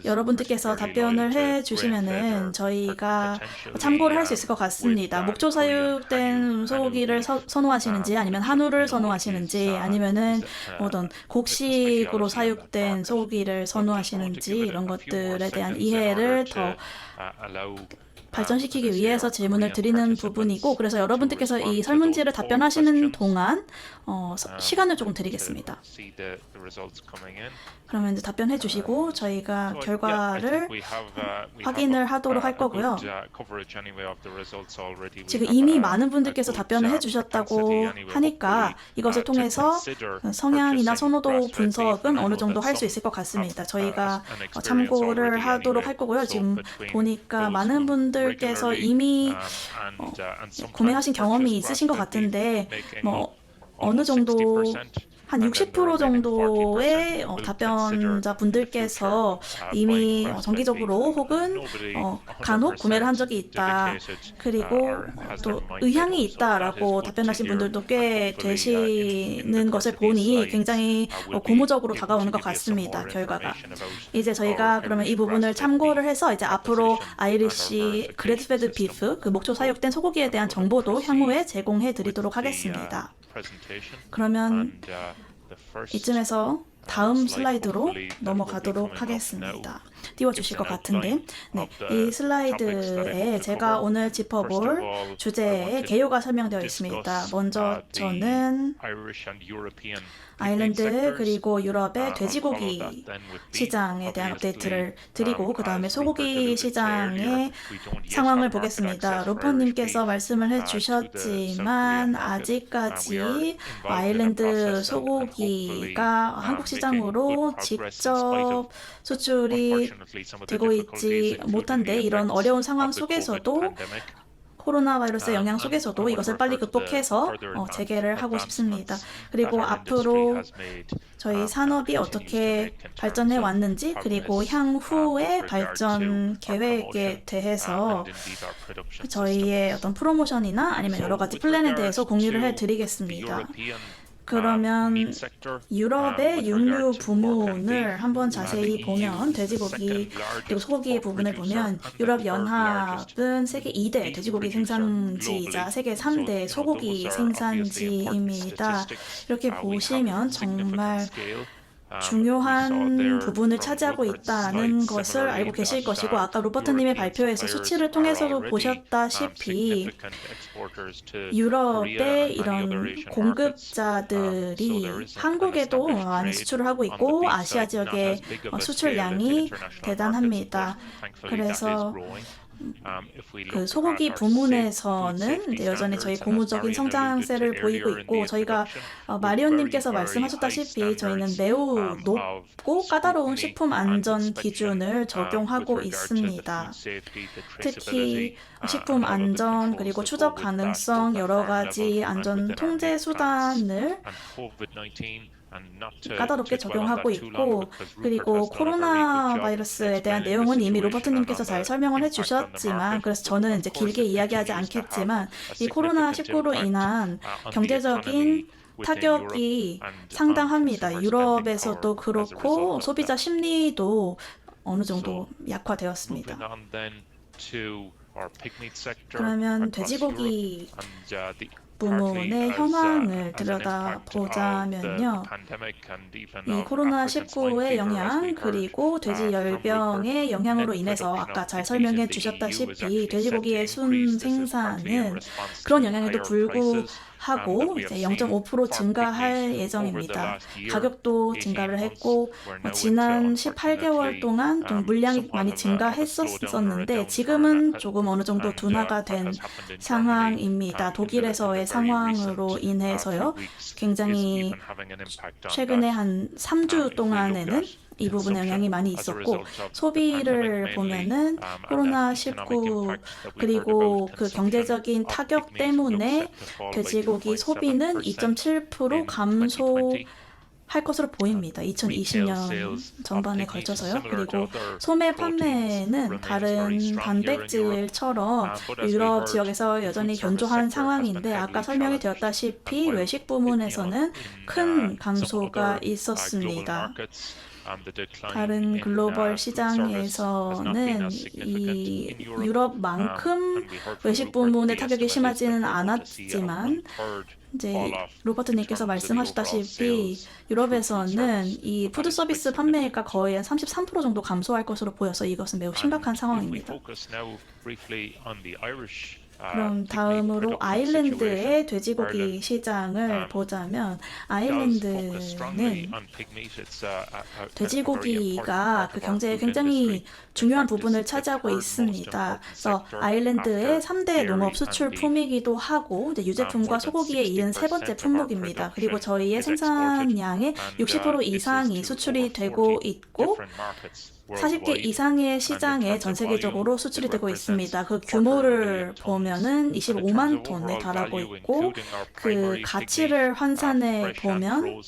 여러분들께서 답변을 해주시면은 저희가 참고를 할 수 있을 것 같습니다. 목초 사육된 소고기를 선호하시는지 아니면 한우를 선호하시는지 아니면은 어떤 곡식으로 사육된 소고기를 선호하시는지 이런 것들에 대한 이해를 더 발전시키기 위해서 질문을 드리는 부분이고, 그래서 여러분들께서 이 설문지를 답변하시는 동안 시간을 조금 드리겠습니다. 그러면 이제 답변해 주시고 저희가 결과를 확인을 하도록 할 거고요. 지금 이미 많은 분들께서 답변을 해주셨다고 하니까 이것을 통해서 성향이나 선호도 분석은 어느 정도 할 수 있을 것 같습니다. 저희가 참고를 하도록 할 거고요. 지금 보니까 많은 분들께서 이미 구매하신 경험이 있으신 것 같은데 어느 정도 한 60% 정도의 답변자 분들께서 이미 정기적으로 혹은 간혹 구매를 한 적이 있다. 그리고 또 의향이 있다라고 답변하신 분들도 꽤 되시는 것을 보니 굉장히 고무적으로 다가오는 것 같습니다. 결과가. 이제 저희가 그러면 이 부분을 참고를 해서 이제 앞으로 아이리시 그레이스페드 비프, 그 목초 사육된 소고기에 대한 정보도 향후에 제공해 드리도록 하겠습니다. 그러면 이쯤에서 다음 슬라이드로 넘어가도록 하겠습니다. 띄워주실 것 같은데, 네, 이 슬라이드에 제가 오늘 짚어볼 주제의 개요가 설명되어 있습니다. 먼저 저는 아일랜드 그리고 유럽의 돼지고기 시장에 대한 업데이트를 드리고 그 다음에 소고기 시장의 상황을 보겠습니다. 로퍼님께서 말씀을 해주셨지만 아직까지 아일랜드 소고기가 한국 시장으로 직접 수출이 되고 있지 못한데 이런 어려운 상황 속에서도 코로나 바이러스의 영향 속에서도 이것을 빨리 극복해서 재개를 하고 싶습니다. 그리고 앞으로 저희 산업이 어떻게 발전해 왔는지 그리고 향후의 발전 계획에 대해서 저희의 어떤 프로모션이나 아니면 여러 가지 플랜에 대해서 공유를 해드리겠습니다. 그러면 유럽의 육류 부문을 한번 자세히 보면 돼지고기 그리고 소고기 부분을 보면 유럽 연합은 세계 2대 돼지고기 생산지이자 세계 3대 소고기 생산지입니다. 이렇게 보시면 정말 중요한 부분을 차지하고 있다는 것을 알고 계실 것이고 아까 로버트님의 발표에서 수치를 통해서도 보셨다시피 유럽의 이런 공급자들이 한국에도 많이 수출을 하고 있고 아시아 지역의 수출량이 대단합니다. 그래서 그 소고기 부문에서는 이제 여전히 저희 고무적인 성장세를 보이고 있고 저희가 마리온님께서 말씀하셨다시피 저희는 매우 높고 까다로운 식품 안전 기준을 적용하고 있습니다. 특히 식품 안전 그리고 추적 가능성 여러 가지 안전 통제 수단을 까다롭게 적용하고 있고 그리고 코로나 바이러스에 대한 내용은 이미 로버트님께서 잘 설명을 해주셨지만 그래서 저는 이제 길게 이야기하지 않겠지만 이 코로나19로 인한 경제적인 타격이 상당합니다. 유럽에서도 그렇고 소비자 심리도 어느 정도 약화되었습니다. 그러면 돼지고기 부문의 현황을 들여다보자면요. 이 코로나19의 영향 그리고 돼지열병의 영향으로 인해서 아까 잘 설명해 주셨다시피 돼지고기의 순 생산은 그런 영향에도 불구하고 이제 0.5% 증가할 예정입니다. 가격도 증가를 했고 지난 18개월 동안 좀 물량이 많이 증가했었는데 지금은 조금 어느 정도 둔화가 된 상황입니다. 독일에서의 상황으로 인해서요. 굉장히 최근에 한 3주 동안에는 이 부분에 영향이 많이 있었고 소비를 보면은 코로나19 그리고 그 경제적인 타격 때문에 돼지고기 소비는 2.7% 감소할 것으로 보입니다. 2020년 전반에 걸쳐서요. 그리고 소매 판매는 다른 단백질처럼 유럽 지역에서 여전히 견조한 상황인데 아까 설명이 되었다시피 외식 부문에서는 큰 감소가 있었습니다. 다른 글로벌 시장에서는 이 유럽만큼 외식 부문의 타격이 심하지는 않았지만 이제 로버트님께서 말씀하셨다시피 유럽에서는 이 푸드 서비스 판매가 거의 한 33% 정도 감소할 것으로 보여서 이것은 매우 심각한 상황입니다. 그럼 다음으로 아일랜드의 돼지고기 시장을 보자면 아일랜드는 돼지고기가 그 경제에 굉장히 중요한 부분을 차지하고 있습니다. 그래서 아일랜드의 3대 농업 수출 품이기도 하고 이제 유제품과 소고기에 이은 세 번째 품목입니다. 그리고 저희의 생산량의 60% 이상이 수출이 되고 있고 40개 이상의 시장에 전 세계적으로 수출이 되고 있습니다. 그 규모를 보면은 25만 톤에 달하고 있고 그 가치를 환산해 보면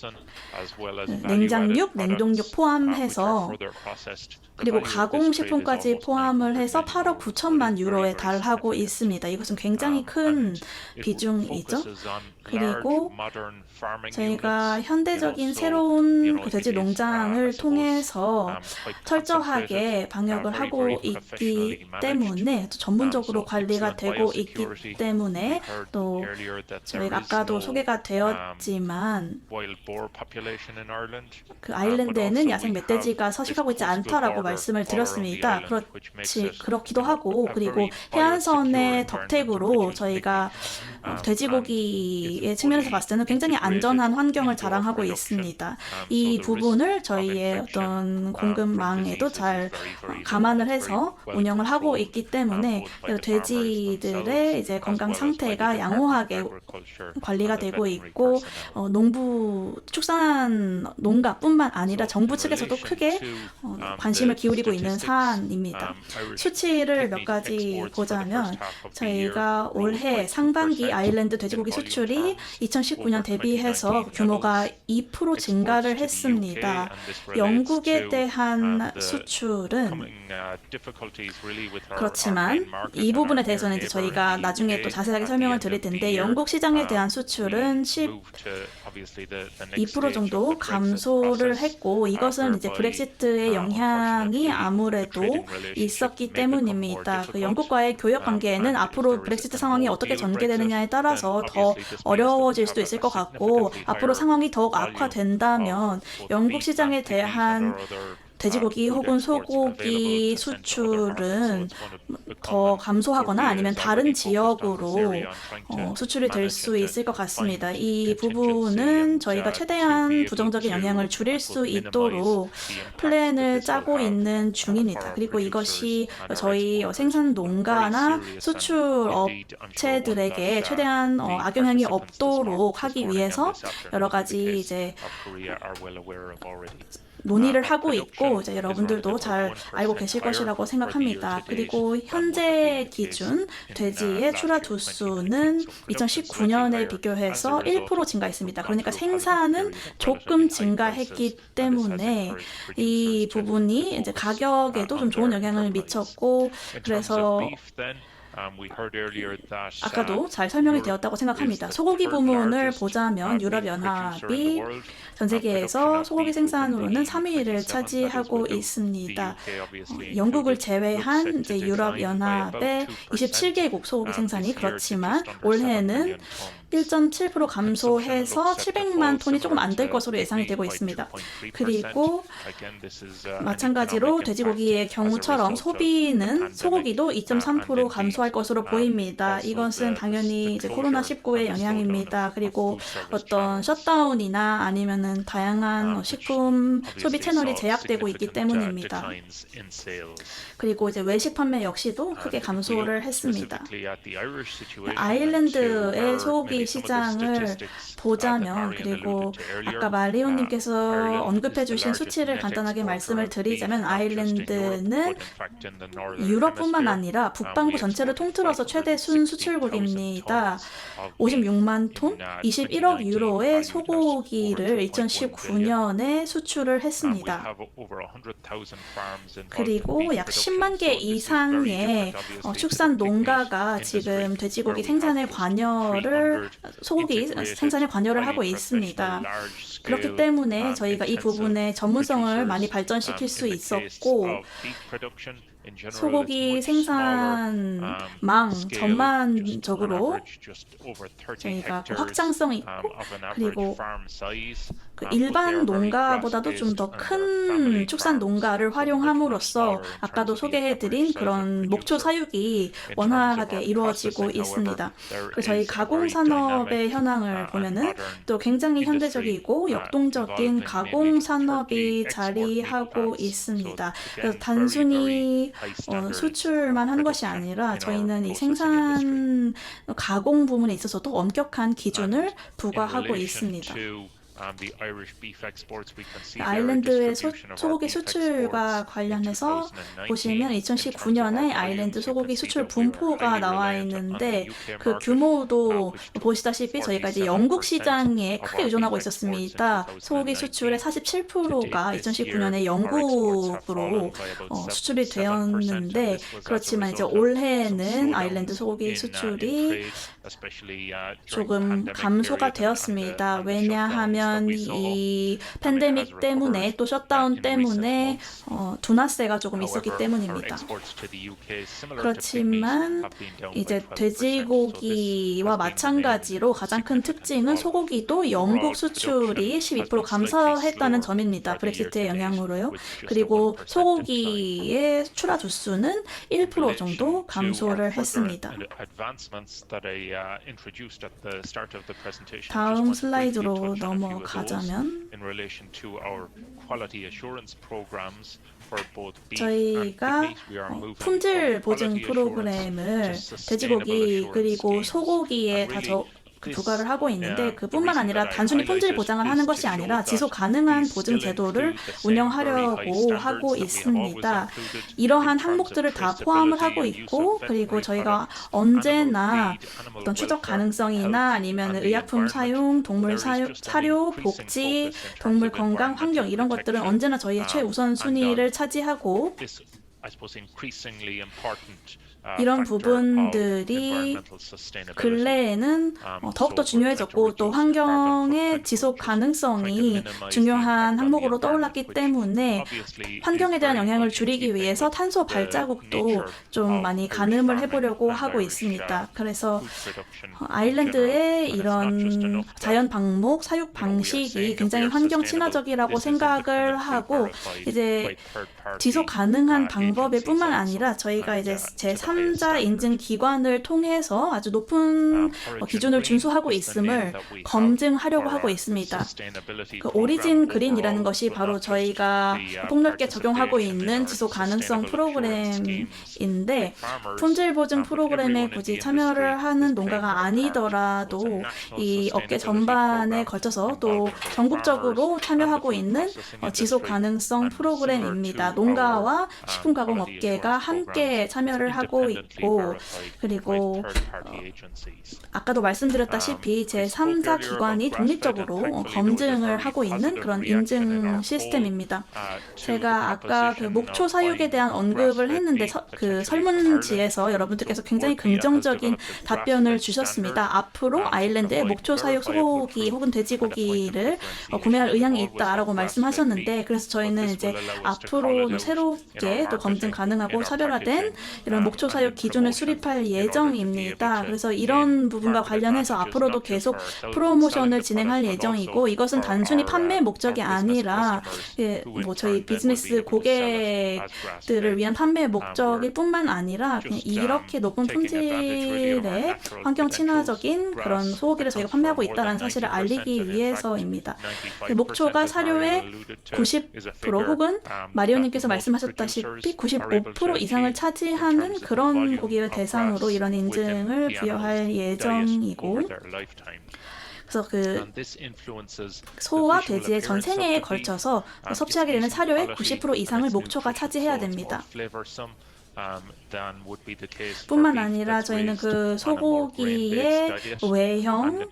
냉장육, 냉동육 포함해서 그리고 가공식품까지 포함을 해서 8억 9천만 유로에 달하고 있습니다. 이것은 굉장히 큰 비중이죠. 그리고 저희가 현대적인 새로운 돼지 농장을 통해서 철저하게 방역을 하고 있기 때문에 전문적으로 관리가 되고 있기 때문에 또 저희가 아까도 소개가 되었지만 그 아일랜드에는 야생 멧돼지가 서식하고 있지 않다라고 말씀을 드렸습니다. 그렇기도 하고 그리고 해안선의 덕택으로 저희가 돼지고기의 측면에서 봤을 때는 굉장히 안전한 환경을 자랑하고 있습니다. 이 부분을 저희의 어떤 공급망에도 잘 감안을 해서 운영을 하고 있기 때문에 돼지들의 이제 건강 상태가 양호하게 관리가 되고 있고 농부 축산 농가뿐만 아니라 정부 측에서도 크게 관심을 기울이고 있는 사안입니다. 수치를 몇 가지 보자면 저희가 올해 상반기 아일랜드 돼지고기 수출이 2019년 대비해서 규모가 2% 증가를 했습니다. 영국에 대한 수출은 그렇지만 이 부분에 대해서는 이제 저희가 나중에 또 자세하게 설명을 드릴 텐데 영국 시장에 대한 수출은 12% 정도 감소를 했고 이것은 이제 브렉시트의 영향이 아무래도 있었기 때문입니다. 그 영국과의 교역 관계에는 앞으로 브렉시트 상황이 어떻게 전개되느냐에 따라서 더 어려워질 수도 있을 것 같고 앞으로 상황이 더욱 악화된다면 영국 시장에 대한 돼지고기 혹은 소고기 수출은 더 감소하거나 아니면 다른 지역으로 수출이 될 수 있을 것 같습니다. 이 부분은 저희가 최대한 부정적인 영향을 줄일 수 있도록 플랜을 짜고 있는 중입니다. 그리고 이것이 저희 생산 농가나 수출 업체들에게 최대한 악영향이 없도록 하기 위해서 여러 가지 이제 논의를 하고 있고 이제 여러분들도 잘 알고 계실 것이라고 생각합니다. 그리고 현재 기준 돼지의 출하 두수는 2019년에 비교해서 1% 증가했습니다. 그러니까 생산은 조금 증가했기 때문에 이 부분이 이제 가격에도 좀 좋은 영향을 미쳤고 그래서 아까도 잘 설명이 되었다고 생각합니다. 소고기 부문을 보자면 유럽연합이 전 세계에서 소고기 생산으로는 3위를 차지하고 있습니다. 영국을 제외한 이제 유럽연합의 27개국 소고기 생산이 그렇지만 올해는 1.7% 감소해서 700만 톤이 조금 안 될 것으로 예상이 되고 있습니다. 그리고 마찬가지로 돼지고기의 경우처럼 소비는 소고기도 2.3% 감소할 것으로 보입니다. 이것은 당연히 이제 코로나19의 영향입니다. 그리고 어떤 셧다운이나 아니면은 다양한 식품 소비 채널이 제약되고 있기 때문입니다. 그리고 이제 외식 판매 역시도 크게 감소를 했습니다. 아일랜드의 소고기 시장을 보자면 그리고 아까 말리오님께서 언급해주신 수치를 간단하게 말씀을 드리자면 아일랜드는 유럽뿐만 아니라 북반구 전체를 통틀어서 최대 순수출국입니다. 56만 톤, 21억 유로의 소고기를 2019년에 수출을 했습니다. 그리고 약 10만 개 이상의 축산 농가가 지금 돼지고기 생산에 관여를 소고기 생산에 관여를 하고 있습니다. 그렇기 때문에 저희가 이 부분의 전문성을 많이 발전시킬 수 있었고 소고기 생산망 전반적으로 저희가 확장성 있고 그리고 일반 농가보다도 좀 더 큰 축산 농가를 활용함으로써 아까도 소개해드린 그런 목초 사육이 원활하게 이루어지고 있습니다. 저희 가공산업의 현황을 보면은 또 굉장히 현대적이고 역동적인 가공산업이 자리하고 있습니다. 그래서 단순히 수출만 한 것이 아니라 저희는 이 생산 가공 부분에 있어서도 엄격한 기준을 부과하고 있습니다. 아일랜드의 소고기 수출과 관련해서 보시면 2019년에 아일랜드 소고기 수출 분포가 나와 있는데 그 규모도 보시다시피 저희가 이제 영국 시장에 크게 의존하고 있었습니다. 소고기 수출의 47%가 2019년에 영국으로 수출이 되었는데 그렇지만 이제 올해는 아일랜드 소고기 수출이 조금 감소가 되었습니다. 왜냐하면 이 팬데믹 때문에 또 셧다운 때문에 둔화세가 조금 있었기 때문입니다. 그렇지만 이제 돼지고기와 마찬가지로 가장 큰 특징은 소고기도 영국 수출이 12% 감소했다는 점입니다. 브렉시트의 영향으로요. 그리고 소고기의 출하 주수는 1% 정도 감소를 했습니다. 다음 슬라이드로 넘어가자면 저희가 품질 보증 프로그램을 돼지고기 그리고 소고기에 다 부과를 하고 있는데 그뿐만 아니라 단순히 품질 보장을 하는 것이 아니라 지속 가능한 보증 제도를 운영하려고 하고 있습니다. 이러한 항목들을 다 포함을 하고 있고 그리고 저희가 언제나 어떤 추적 가능성이나 아니면 의약품 사용, 동물 사료, 복지, 동물 건강, 환경 이런 것들은 언제나 저희의 최우선 순위를 차지하고 이런 부분들이 근래에는 더욱더 중요해졌고 또 환경의 지속 가능성이 중요한 항목으로 떠올랐기 때문에 환경에 대한 영향을 줄이기 위해서 탄소 발자국도 좀 많이 가늠을 해보려고 하고 있습니다. 그래서 아일랜드의 이런 자연 방목, 사육 방식이 굉장히 환경 친화적이라고 생각을 하고 이제 지속 가능한 방법일 뿐만 아니라 저희가 이제 제3자 인증 기관을 통해서 아주 높은 기준을 준수하고 있음을 검증하려고 하고 있습니다. 그 오리진 그린이라는 것이 바로 저희가 폭넓게 적용하고 있는 지속 가능성 프로그램인데 품질 보증 프로그램에 굳이 참여를 하는 농가가 아니더라도 이 업계 전반에 걸쳐서 또 전국적으로 참여하고 있는 지속 가능성 프로그램입니다. 농가와 식품 가공 업계가 함께 참여를 하고 있고 그리고 아까도 말씀드렸다시피 제3자 기관이 독립적으로 검증을 하고 있는 그런 인증 시스템입니다. 제가 아까 그 목초 사육에 대한 언급을 했는데 그 설문지에서 여러분들께서 굉장히 긍정적인 답변을 주셨습니다. 앞으로 아일랜드의 목초 사육 소고기 혹은 돼지고기를 구매할 의향이 있다라고 말씀하셨는데 그래서 저희는 이제 앞으로 새롭게 또 검증 가능하고 차별화된 이런 목초 사육 기준을 수립할 예정입니다. 그래서 이런 부분과 관련해서 앞으로도 계속 프로모션을 진행할 예정이고 이것은 단순히 판매 목적이 아니라 뭐 저희 비즈니스 고객들을 위한 판매 목적일 뿐만 아니라 그냥 이렇게 높은 품질의 환경 친화적인 그런 소고기를 저희가 판매하고 있다는 사실을 알리기 위해서입니다. 목초가 사료의 90% 혹은 마리오님께서 말씀하셨다시피 95% 이상을 차지하는 그런 고기를 대상으로 이런 인증을 부여할 예정이고 그래서 그 소와 돼지의 전 생애에 걸쳐서 섭취하게 되는 사료의 90% 이상을 목초가 차지해야 됩니다. 뿐만 아니라 저희는 그 소고기의 외형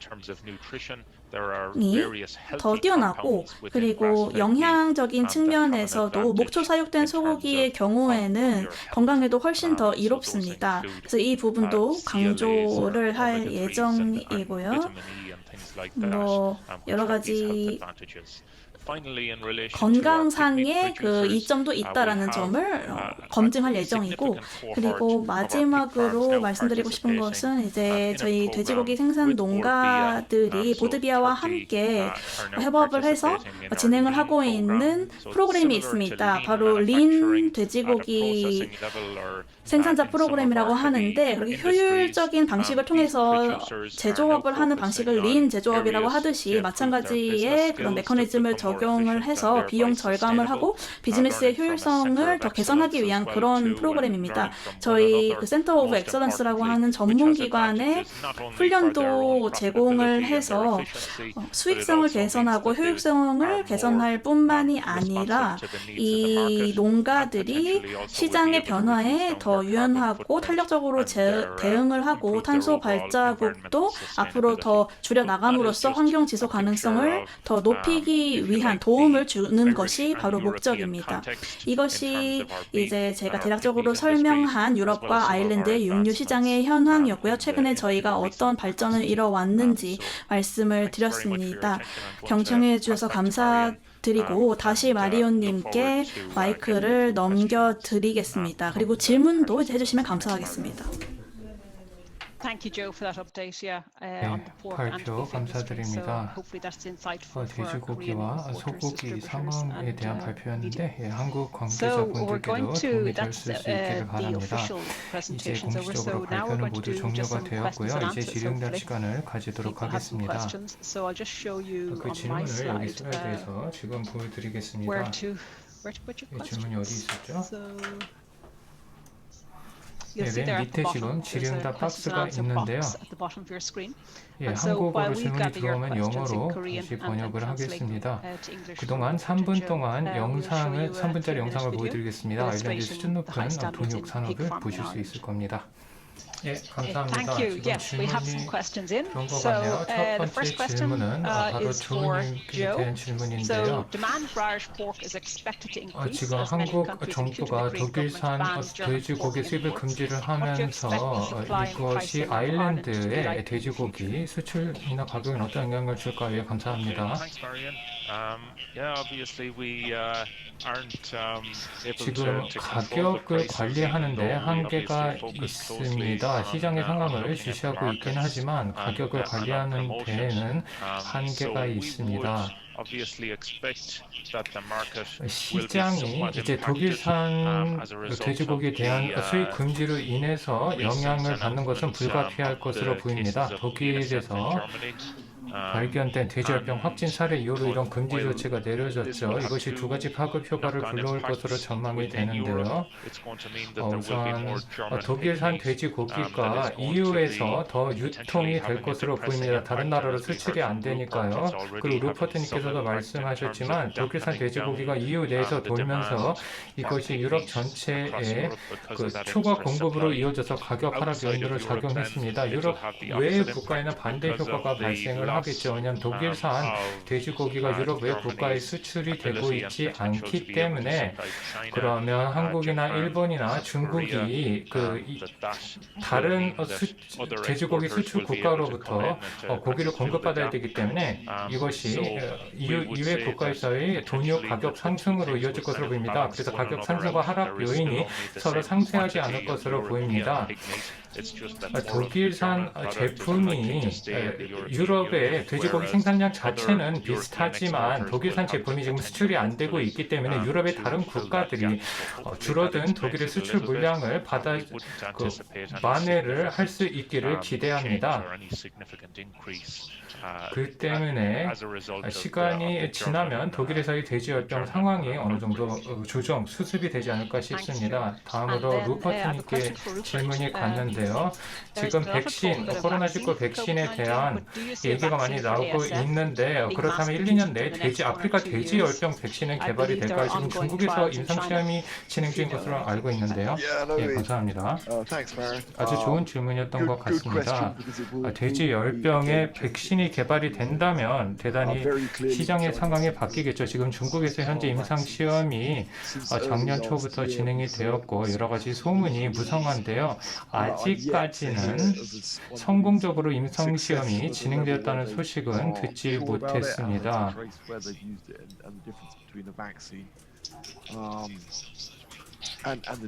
더 뛰어나고 그리고 영양적인 측면에서도 목초 사육된 소고기의 경우에는 건강에도 훨씬 더 이롭습니다. 그래서 이 부분도 강조를 할 예정이고요. 여러 가지 건강상의 그 이점도 있다라는 점을 검증할 예정이고, 그리고 마지막으로 말씀드리고 싶은 것은 이제 저희 돼지고기 생산 농가들이 보드비아와 함께 협업을 해서 진행을 하고 있는 프로그램이 있습니다. 바로 린 돼지고기 생산자 프로그램이라고 하는데, 그렇게 효율적인 방식을 통해서 제조업을 하는 방식을 린 제조업이라고 하듯이 마찬가지의 그런 메커니즘을 적용을 해서 비용 절감을 하고 비즈니스의 효율성을 더 개선하기 위한 그런 프로그램입니다. 저희 그 센터 오브 엑설런스라고 하는 전문기관의 훈련도 제공을 해서 수익성을 개선하고 효율성을 개선할 뿐만이 아니라 이 농가들이 시장의 변화에 더 유연하고 탄력적으로 대응을 하고 탄소 발자국도 앞으로 더 줄여나감으로써 환경 지속 가능성을 더 높이기 위한 도움을 주는 것이 바로 목적입니다. 이것이 이제 제가 대략적으로 설명한 유럽과 아일랜드의 육류 시장의 현황이었고요. 최근에 저희가 어떤 발전을 이뤄왔는지 말씀을 드렸습니다. 경청해 주셔서 감사드리고 다시 마리온님께 마이크를 넘겨드리겠습니다. 그리고 질문도 해주시면 감사하겠습니다. 발표 감사드립니다. 돼지고기와 소고기 상황에 대한 발표였는데 한국 관계자분들께도 도움이 될 수 있기를 바랍니다. 이제 공식적으로 발표는 모두 종료가 되었고요. 이제 질의응답 시간을 가지도록 하겠습니다. 그 질문을 여기 슬라이드에서 지금 보여드리겠습니다. 이 질문이 어디 있었죠? 맨 밑에 지금 질의응답 박스가 있는데요. 한국어로 질문이 들어오면 영어로 다시 번역을 하겠습니다. 그동안 3분 동안 3분짜리 영상을 보여드리겠습니다. 아일랜드 수준 높은 분육 산업을 보실 수 있을 겁니다. 예, 감사합니다. 지금 질문이 들어온 것 같네요. 첫 번째 질문은 바로 조은님께 대한 질문인데요. 지금 한국 정부가 독일산 돼지고기 수입을 금지를 하면서 이것이 아일랜드의 돼지고기 수출이나 가격에 어떤 영향을 줄까요? 감사합니다. 지금 가격을 관리하는데 한계가 있습니다. 시장의 상황을 주시하고 있긴 하지만 가격을 관리하는 데에는 한계가 있습니다. 시장이 이제 독일산 돼지고기에 대한 수입 금지로 인해서 영향을 받는 것은 불가피할 것으로 보입니다. 독일에서 발견된 돼지열병 확진 사례 이후로 이런 금지 조치가 내려졌죠. 이것이 두 가지 파급 효과를 불러올 것으로 전망이 되는데요. 우선 독일산 돼지고기가 EU에서 더 유통이 될 것으로 보입니다. 다른 나라로 수출이 안 되니까요. 그리고 루퍼트님께서도 말씀하셨지만 독일산 돼지고기가 EU 내에서 돌면서 이것이 유럽 전체에 그 초과 공급으로 이어져서 가격 하락 요인으로 작용했습니다. 유럽 외의 국가에는 반대 효과가 발생을 하겠죠. 왜냐하면 독일산 돼지고기가 유럽 외 국가에 수출이 되고 있지 않기 때문에 그러면 한국이나 일본이나 중국이 다른 돼지고기 수출 국가로부터 고기를 공급받아야 되기 때문에 이것이 이외 국가에서의 돈유 가격 상승으로 이어질 것으로 보입니다. 그래서 가격 상승과 하락 요인이 서로 상쇄하지 않을 것으로 보입니다. 독일산 제품이 유럽의 돼지고기 생산량 자체는 비슷하지만 독일산 제품이 지금 수출이 안 되고 있기 때문에 유럽의 다른 국가들이 줄어든 독일의 수출 물량을 만회를 할 수 있기를 기대합니다. 그 때문에 시간이 지나면 독일에서의 돼지열병 상황이 어느 정도 수습이 되지 않을까 싶습니다. 다음으로 루퍼트님께 질문이 갔는데요. 지금 백신, 코로나19 백신에 대한 얘기를 문제가 많이 나오고 있는데 그렇다면 1, 2년 내에 아프리카 돼지열병 백신은 개발이 될까요? 지금 중국에서 임상시험이 진행 중인 것으로 알고 있는데요. 예, 감사합니다. 아주 좋은 질문이었던 것 같습니다. 돼지열병의 백신이 개발이 된다면 대단히 시장의 상황이 바뀌겠죠. 지금 중국에서 현재 임상시험이 작년 초부터 진행이 되었고 여러 가지 소문이 무성한데요. 아직까지는 성공적으로 임상시험이 진행되었다는 소식은 듣지 못했습니다.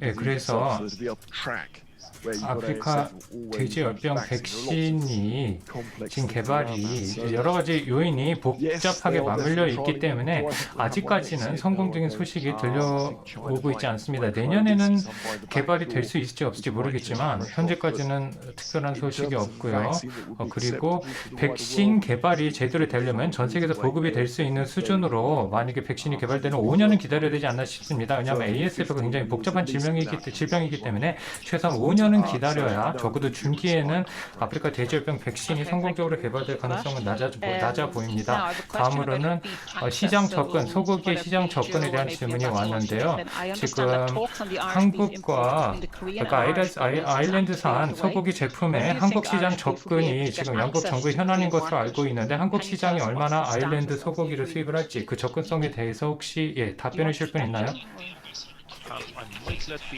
네, 그래서 아프리카 돼지열병 백신이 지금 개발이 여러 가지 요인이 복잡하게 맞물려 있기 때문에 아직까지는 성공적인 소식이 들려오고 있지 않습니다. 내년에는 개발이 될 수 있을지 없을지 모르겠지만 현재까지는 특별한 소식이 없고요. 그리고 백신 개발이 제대로 되려면 전 세계에서 보급이 될 수 있는 수준으로 만약에 백신이 개발되는 5년은 기다려야 되지 않나 싶습니다. 왜냐하면 ASF가 굉장히 복잡한 질병이기 때문에 최소한 5년은 기다려야 적어도 중기에는 아프리카 돼지열병 백신이 성공적으로 개발될 가능성은 낮아 보입니다. 다음으로는 시장 접근, 소고기의 시장 접근에 대한 질문이 왔는데요. 지금 한국과 아일랜드산 소고기 제품의 한국 시장 접근이 지금 양국 정부의 현안인 것으로 알고 있는데 한국 시장이 얼마나 아일랜드 소고기를 수입을 할지 그 접근성에 대해서 혹시 답변해 주실 분 있나요?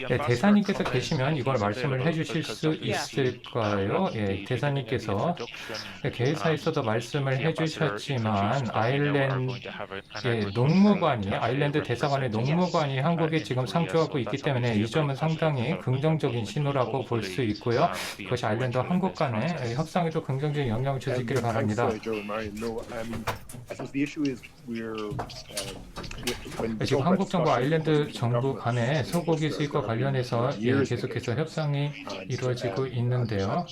네, 대사님께서 계시면 이걸 말씀을 해주실 수 있을까요? 예, 대사님께서 개회사에서도 말씀을 해주셨지만 아일랜드 대사관의 농무관이 한국에 지금 상주하고 있기 때문에 이 점은 상당히 긍정적인 신호라고 볼 수 있고요. 그것이 아일랜드와 한국 간의 협상에도 긍정적인 영향을 줄 수 있기를 바랍니다. 지금 한국 정부와 아일랜드 정부 간의 소고기 수입과 관련해서 계속해서 협상이 이루어지고 있는데요.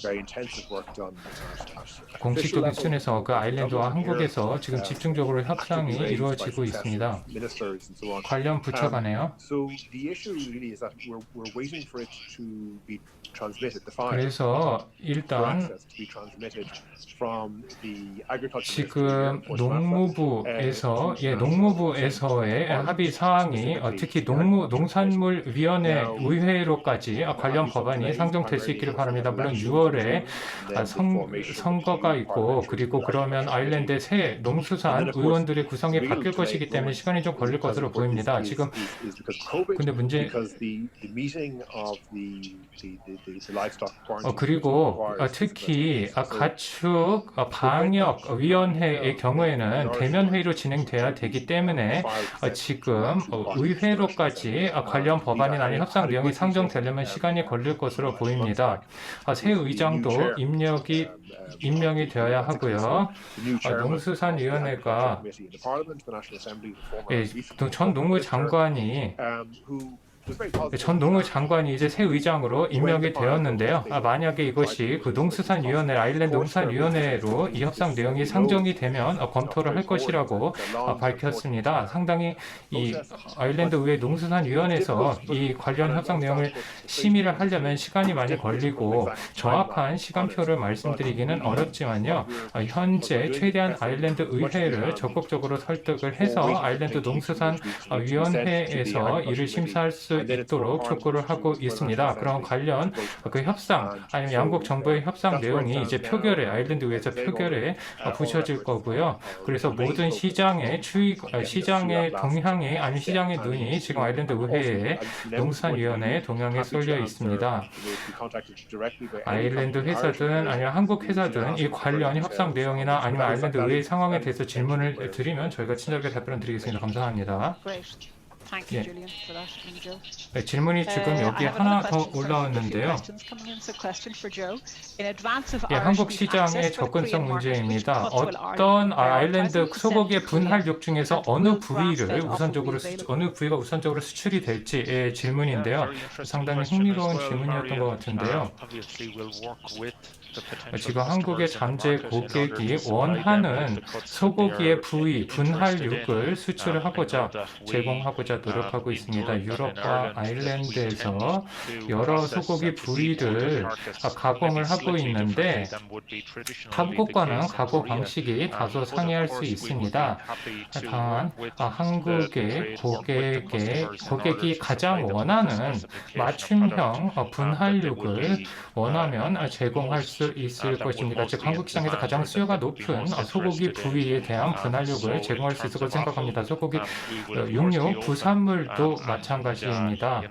공식적인 수준에서 그 아일랜드와 한국에서 지금 집중적으로 협상이 이루어지고 있습니다. 관련 부처 간에요. 그래서 일단 지금 농무부에서의 합의 사항이 특히 농산물위원회 의회로까지 관련 법안이 상정될 수 있기를 바랍니다. 물론 6월에 선거가 있고 그리고 그러면 아일랜드의 새 농수산 의원들의 구성이 바뀔 것이기 때문에 시간이 좀 걸릴 것으로 보입니다. 지금 근데 그리고 특히 가축 방역위원회의 경우에는 대면 회의로 진행돼야 되기 때문에 지금 의회로까지 관련 법안이나 아닌 협상 내용이 상정되려면 시간이 걸릴 것으로 보입니다. 새 의장도 임명이 되어야 하고요. 농수산위원회가 전 농무장관이 이제 새 의장으로 임명이 되었는데요. 만약에 이것이 그 아일랜드 농수산위원회로 이 협상 내용이 상정이 되면 검토를 할 것이라고 밝혔습니다. 상당히 이 아일랜드 의회 농수산위원회에서 이 관련 협상 내용을 심의를 하려면 시간이 많이 걸리고 정확한 시간표를 말씀드리기는 어렵지만요. 현재 최대한 아일랜드 의회를 적극적으로 설득을 해서 아일랜드 농수산위원회에서 이를 심사할 수 있도록 촉구를 하고 있습니다. 그럼 관련 그 협상 아니면 양국 정부의 협상 내용이 이제 아일랜드 의회에서 표결에 붙여질 거고요. 그래서 모든 시장의 동향이 아니면 시장의 눈이 지금 아일랜드 의회의 농수산위원회 동향에 쏠려 있습니다. 아일랜드 회사든 아니면 한국 회사든 이 관련 협상 내용이나 아니면 아일랜드 의회 상황에 대해서 질문을 드리면 저희가 친절하게 답변을 드리겠습니다. 감사합니다. 네, 질문이 지금 여기에 하나 더 올라왔는데요. 한국 시장의 접근성 문제입니다. 어떤 아일랜드 소고기의 분할육 중에서 어느 부위가 우선적으로 수출이 될지의 질문인데요. 상당히 흥미로운 질문이었던 것 같은데요. 지금 한국의 잠재 고객이 원하는 소고기의 부위, 분할육을 수출하고자 제공하고자 노력하고 있습니다. 유럽과 아일랜드에서 여러 소고기 부위를 가공을 하고 있는데 한국과는 가공 방식이 다소 상이할 수 있습니다. 다만 한국의 고객이 가장 원하는 맞춤형 분할육을 원하면 제공할 수 있을 것입니다. 즉 한국 시장에서 가장 수요가 높은 소고기 부위에 대한 분할육을 제공할 수 있을 것으로 생각합니다. 소고기 육류 부산물도 마찬가지입니다.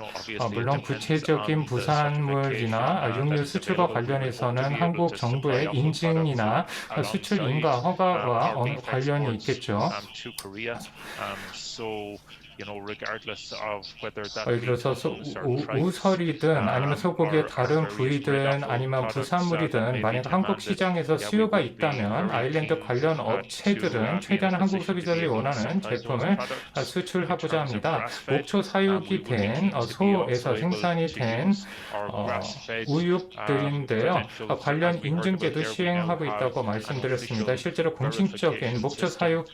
물론 구체적인 부산물이나 육류 수출과 관련해서는 한국 정부의 인증이나 수출 인가 허가와 관련이 있겠죠. 예를 들어서 우설이든 아니면 소고기의 다른 부위든 아니면 부산물이든 만약 한국 시장에서 수요가 있다면 아일랜드 관련 업체들은 최대한 한국 소비자들이 원하는 제품을 수출하고자 합니다. 목초 사육이 된 소에서 생산이 된 우육들인데요. 관련 인증제도 시행하고 있다고 말씀드렸습니다. 실제로 공식적인 목초 사육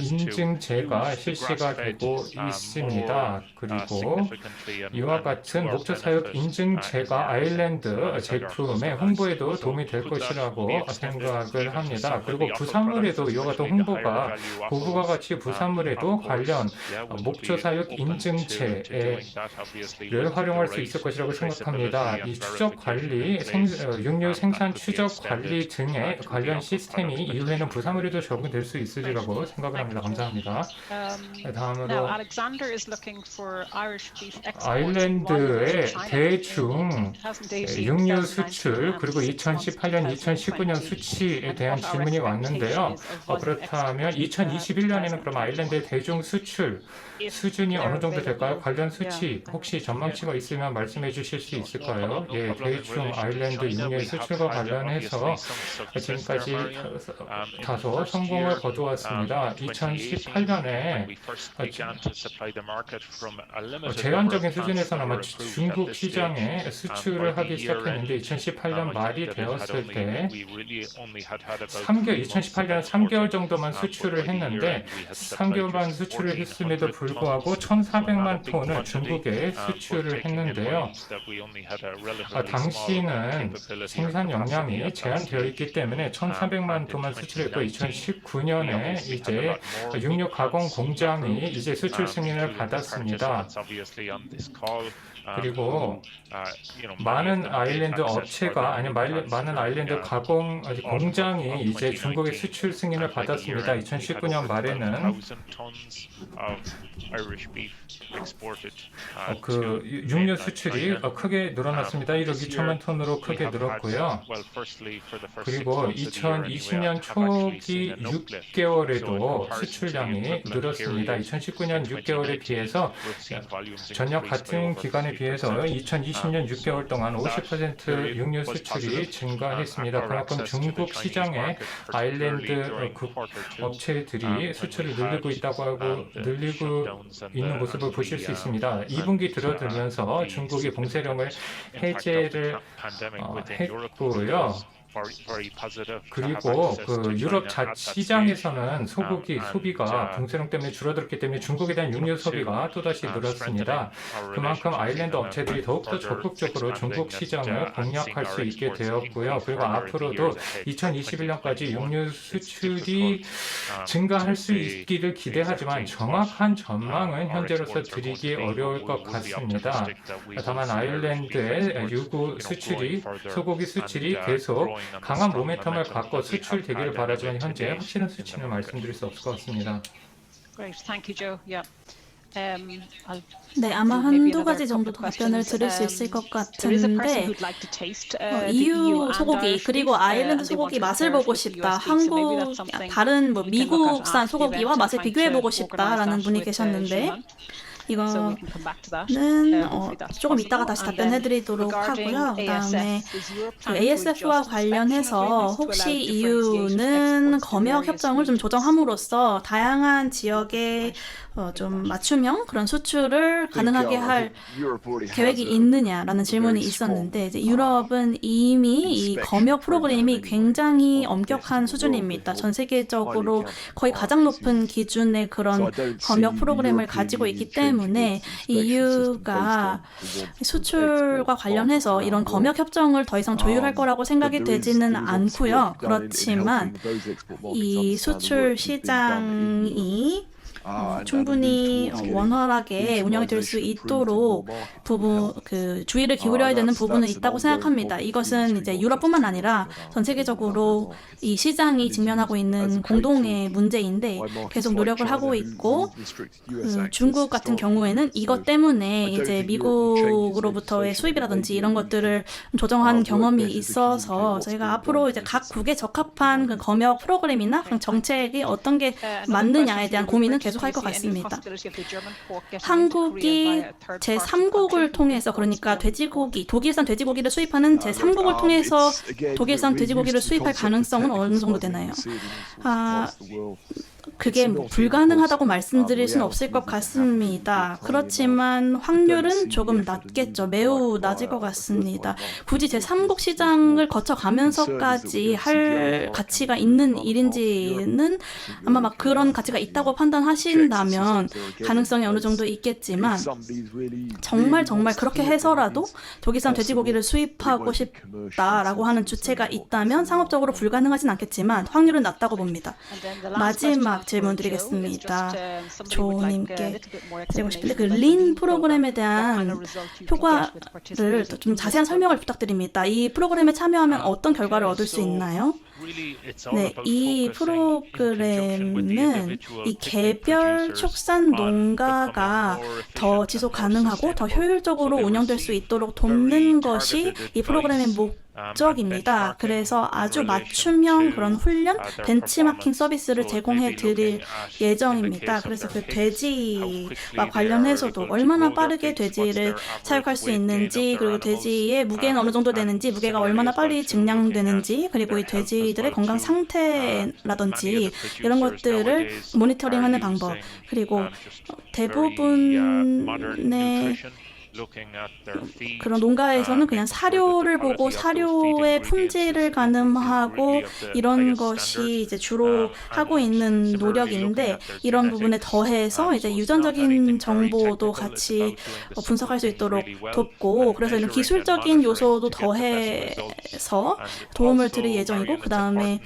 인증제가 실시가 되고 있습니다. 그리고 이와 같은 목초 사육 인증제가 아일랜드 제품의 홍보에도 도움이 될 것이라고 생각을 합니다. 그리고 부산물에도 이와 같은 홍보가 고구마 같이 부산물에도 관련 목초 사육 인증제를 활용할 수 있을 것이라고 생각합니다. 이 추적 관리, 육류 생산 추적 관리 등의 관련 시스템이 이후에는 부산물에도 적용될 수 있으리라고 생각을 합니다. 감사합니다. 다음으로 아일랜드의 대중 육류 수출 그리고 2018년, 2019년 수치에 대한 질문이 왔는데요. 그렇다면 2021년에는 그럼 아일랜드의 대중 수출 수준이 어느 정도 될까요? 관련 수치 혹시 전망치가 있으면 말씀해 주실 수 있을까요? 예, 대중 아일랜드 육류의 수출과 관련해서 지금까지 다소 성공을 거두었습니다. 2018년에 제한적인 수준에서는 아마 중국 시장에 수출을 하기 시작했는데 2018년 말이 되었을 때 2018년 3개월 정도만 수출을 했는데 3개월만 수출을 했음에도 불구하고 1,400만 톤을 중국에 수출을 했는데요. 당시는 생산 역량이 제한되어 있기 때문에 1,400만 톤만 수출했고 2019년에 이제 육류 가공 공장이 이제 수출 승인을 받았습니다. 그리고 많은 아일랜드 업체가 아니면 많은 아일랜드 가공 공장이 이제 중국의 수출 승인을 받았습니다. 2019년 말에는 그 육류 수출이 크게 늘어났습니다. 1억 2천만 톤으로 크게 늘었고요. 그리고 2020년 초기 6개월에도 수출량이 늘었습니다. 2019년 6개월에 비해서 전년 같은 기간에 비해서 2020년 6개월 동안 50% 육류 수출이 증가했습니다. 그만큼 중국 시장에 아일랜드 업체들이 수출을 늘리고 있다고 하고 늘리고 있는 모습을 보실 수 있습니다. 2분기 들어들면서 중국이 봉쇄령을 해제를 했고요. 그리고 그 유럽 시장에서는 소고기 소비가 봉쇄령 때문에 줄어들었기 때문에 중국에 대한 육류 소비가 또다시 늘었습니다. 그만큼 아일랜드 업체들이 더욱더 적극적으로 중국 시장을 공략할 수 있게 되었고요. 그리고 앞으로도 2021년까지 육류 수출이 증가할 수 있기를 기대하지만 정확한 전망은 현재로서 드리기 어려울 것 같습니다. 다만 아일랜드의 소고기 수출이 계속 강한 모멘텀을 갖고 수출되기를 바라지만 현재 확실한 수치는 말씀드릴 수 없을 것 같습니다. 네, 아마 한두 가지 정도 답변을 드릴 수 있을 것 같은데 EU 소고기 그리고 아일랜드 소고기 맛을 보고 싶다. 다른 미국산 소고기와 맛을 비교해보고 싶다라는 분이 계셨는데 이거는 조금 이따가 다시 답변해드리도록 하고요. 그다음에 그 ASF와 관련해서 혹시 EU는 검역 협정을 좀 조정함으로써 다양한 지역에 좀 맞춤형 그런 수출을 가능하게 할 계획이 있느냐라는 질문이 있었는데 이제 유럽은 이미 이 검역 프로그램이 굉장히 엄격한 수준입니다. 전 세계적으로 거의 가장 높은 기준의 그런 검역 프로그램을 가지고 있기 때문에 EU가 수출과 관련해서 이런 검역 협정을 더 이상 조율할 거라고 생각이 되지는 않고요. 그렇지만 이 수출 시장이 충분히 원활하게 운영이 될 수 있도록 주의를 기울여야 되는 부분은 있다고 생각합니다. 이것은 이제 유럽뿐만 아니라 전 세계적으로 이 시장이 직면하고 있는 공동의 문제인데 계속 노력을 하고 있고 중국 같은 경우에는 이것 때문에 이제 미국으로부터의 수입이라든지 이런 것들을 조정한 경험이 있어서 저희가 앞으로 이제 각 국에 적합한 그 검역 프로그램이나 정책이 어떤 게 맞느냐에 대한 고민은 계속 할 것 같습니다. 한국이 제3국을 통해서 그러니까 독일산 돼지고기를 수입하는 제3국을 통해서 독일산 돼지고기를 수입할 가능성은 어느 정도 되나요? 그게 불가능하다고 말씀드릴 수는 없을 것 같습니다. 그렇지만 확률은 조금 낮겠죠. 매우 낮을 것 같습니다. 굳이 제3국 시장을 거쳐가면서까지 할 가치가 있는 일인지는 아마 막 그런 가치가 있다고 판단하신다면 가능성이 어느 정도 있겠지만 정말 그렇게 해서라도 독일산 돼지고기를 수입하고 싶다라고 하는 주체가 있다면 상업적으로 불가능하진 않겠지만 확률은 낮다고 봅니다. 마지막 질문 드리겠습니다. 조님께 드리고 싶은데 그 린 프로그램에 대한 효과를 좀 자세한 설명을 부탁드립니다. 이 프로그램에 참여하면 어떤 결과를 얻을 수 있나요? 네, 이 프로그램은 이 개별 축산 농가가 더 지속 가능하고 더 효율적으로 운영될 수 있도록 돕는 것이 이 프로그램의 목적입니다. 그래서 아주 맞춤형 그런 훈련, 벤치마킹 서비스를 제공해 드릴 예정입니다. 그래서 그 돼지와 관련해서도 얼마나 빠르게 돼지를 사육할 수 있는지, 그리고 돼지의 무게는 어느 정도 되는지, 무게가 얼마나 빨리 증량되는지, 그리고 이 돼지들의 건강 상태라든지 이런 것들을 모니터링하는 방법, 그리고 대부분의 그런 농가에서는 그냥 사료를 보고 사료의 품질을 가늠하고 이런 것이 이제 주로 하고 있는 노력인데 이런 부분에 더해서 이제 유전적인 정보도 같이 분석할 수 있도록 돕고 그래서 이런 기술적인 요소도 더해서 도움을 드릴 예정이고 그 다음에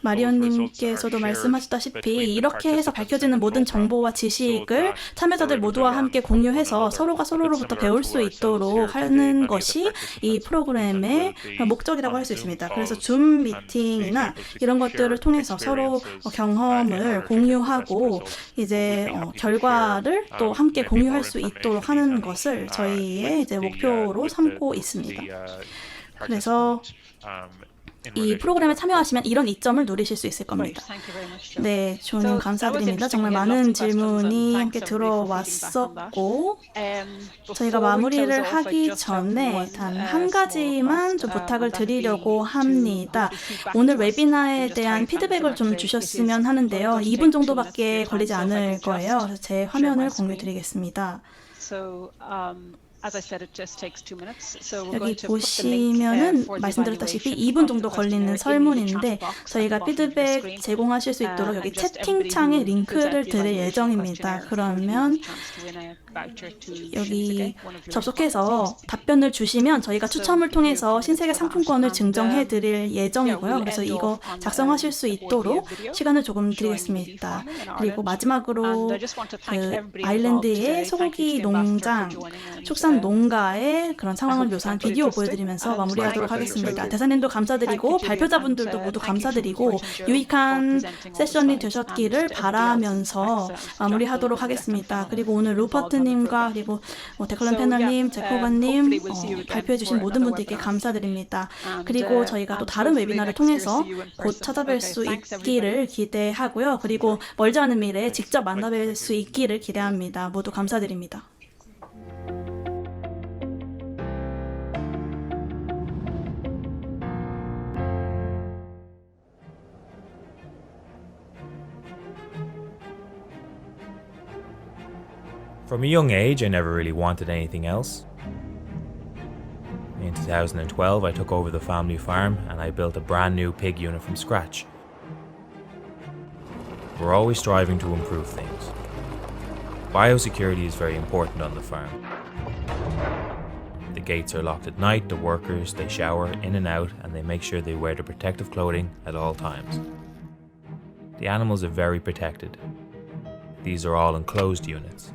마리언님께서도 말씀하셨다시피 이렇게 해서 밝혀지는 모든 정보와 지식을 참여자들 모두와 함께 공유해서 서로가 서로로부터 배울 수 있도록 하는 것이 이 프로그램의 목적이라고 할 수 있습니다. 그래서 줌 미팅이나 이런 것들을 통해서 서로 경험을 공유하고 이제 결과를 또 함께 공유할 수 있도록 하는 것을 저희의 이제 목표로 삼고 있습니다. 그래서 이 프로그램에 참여하시면 이런 이점을 누리실 수 있을 겁니다. 네, 조님 감사드립니다. 정말 많은 질문이 함께 들어왔었고 저희가 마무리를 하기 전에 단 한 가지만 좀 부탁을 드리려고 합니다. 오늘 웨비나에 대한 피드백을 좀 주셨으면 하는데요. 2분 정도밖에 걸리지 않을 거예요. 그래서 제 화면을 공유드리겠습니다. 여기 보시면은 말씀드렸다시피 2분 정도 걸리는 설문인데 저희가 피드백 제공하실 수 있도록 여기 채팅창에 링크를 드릴 예정입니다. 그러면 여기 접속해서 답변을 주시면 저희가 추첨을 통해서 신세계 상품권을 증정해 드릴 예정이고요. 그래서 이거 작성하실 수 있도록 시간을 조금 드리겠습니다. 그리고 마지막으로 그 아일랜드의 소고기 농장, 축산 한 농가의 그런 상황을 묘사한 비디오 보여드리면서 마무리하도록 하겠습니다. 대사님도 감사드리고 발표자분들도 모두 감사드리고 유익한 세션이 되셨기를 바라면서 마무리하도록 하겠습니다. 그리고 오늘 루퍼트님과 그리고 데클런 패널님, 제코바님 발표해주신 모든 분들께 감사드립니다. 그리고 저희가 또 다른 웨비나를 통해서 곧 찾아뵐 수 있기를 기대하고요. 그리고 멀지 않은 미래에 직접 만나뵐 수 있기를 기대합니다. 모두 감사드립니다. From a young age, I never really wanted anything else. In 2012, I took over the family farm and I built a brand new pig unit from scratch. We're always striving to improve things. Biosecurity is very important on the farm. The gates are locked at night, the workers, they shower in and out, and they make sure they wear the protective clothing at all times. The animals are very protected. These are all enclosed units.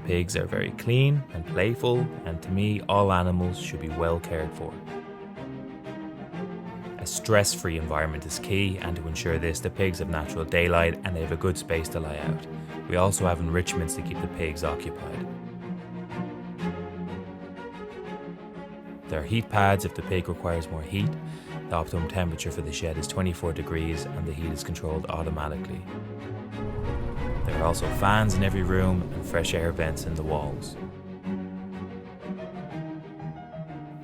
Pigs are very clean and playful, and to me, all animals should be well cared for. A stress-free environment is key, and to ensure this, the pigs have natural daylight and they have a good space to lie out. We also have enrichments to keep the pigs occupied. There are heat pads if the pig requires more heat. The optimum temperature for the shed is 24 degrees and the heat is controlled automatically. There are also fans in every room and fresh air vents in the walls.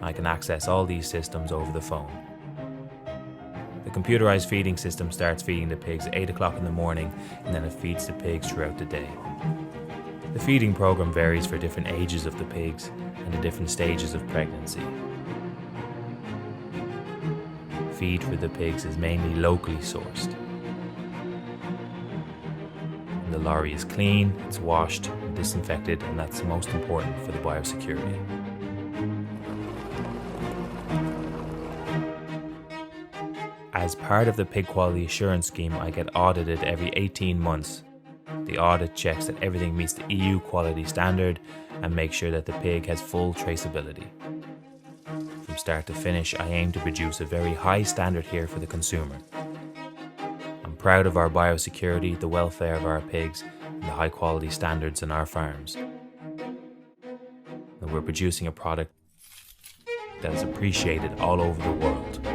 I can access all these systems over the phone. The computerized feeding system starts feeding the pigs at 8 o'clock in the morning, and then it feeds the pigs throughout the day. The feeding program varies for different ages of the pigs and the different stages of pregnancy. Feed for the pigs is mainly locally sourced. The lorry is clean, it's washed and disinfected, and that's most important for the biosecurity. As part of the pig quality assurance scheme, I get audited every 18 months. The audit checks that everything meets the EU quality standard and makes sure that the pig has full traceability. From start to finish, I aim to produce a very high standard here for the consumer. I'm proud of our biosecurity, the welfare of our pigs, and the high quality standards in our farms. And we're producing a product that is appreciated all over the world.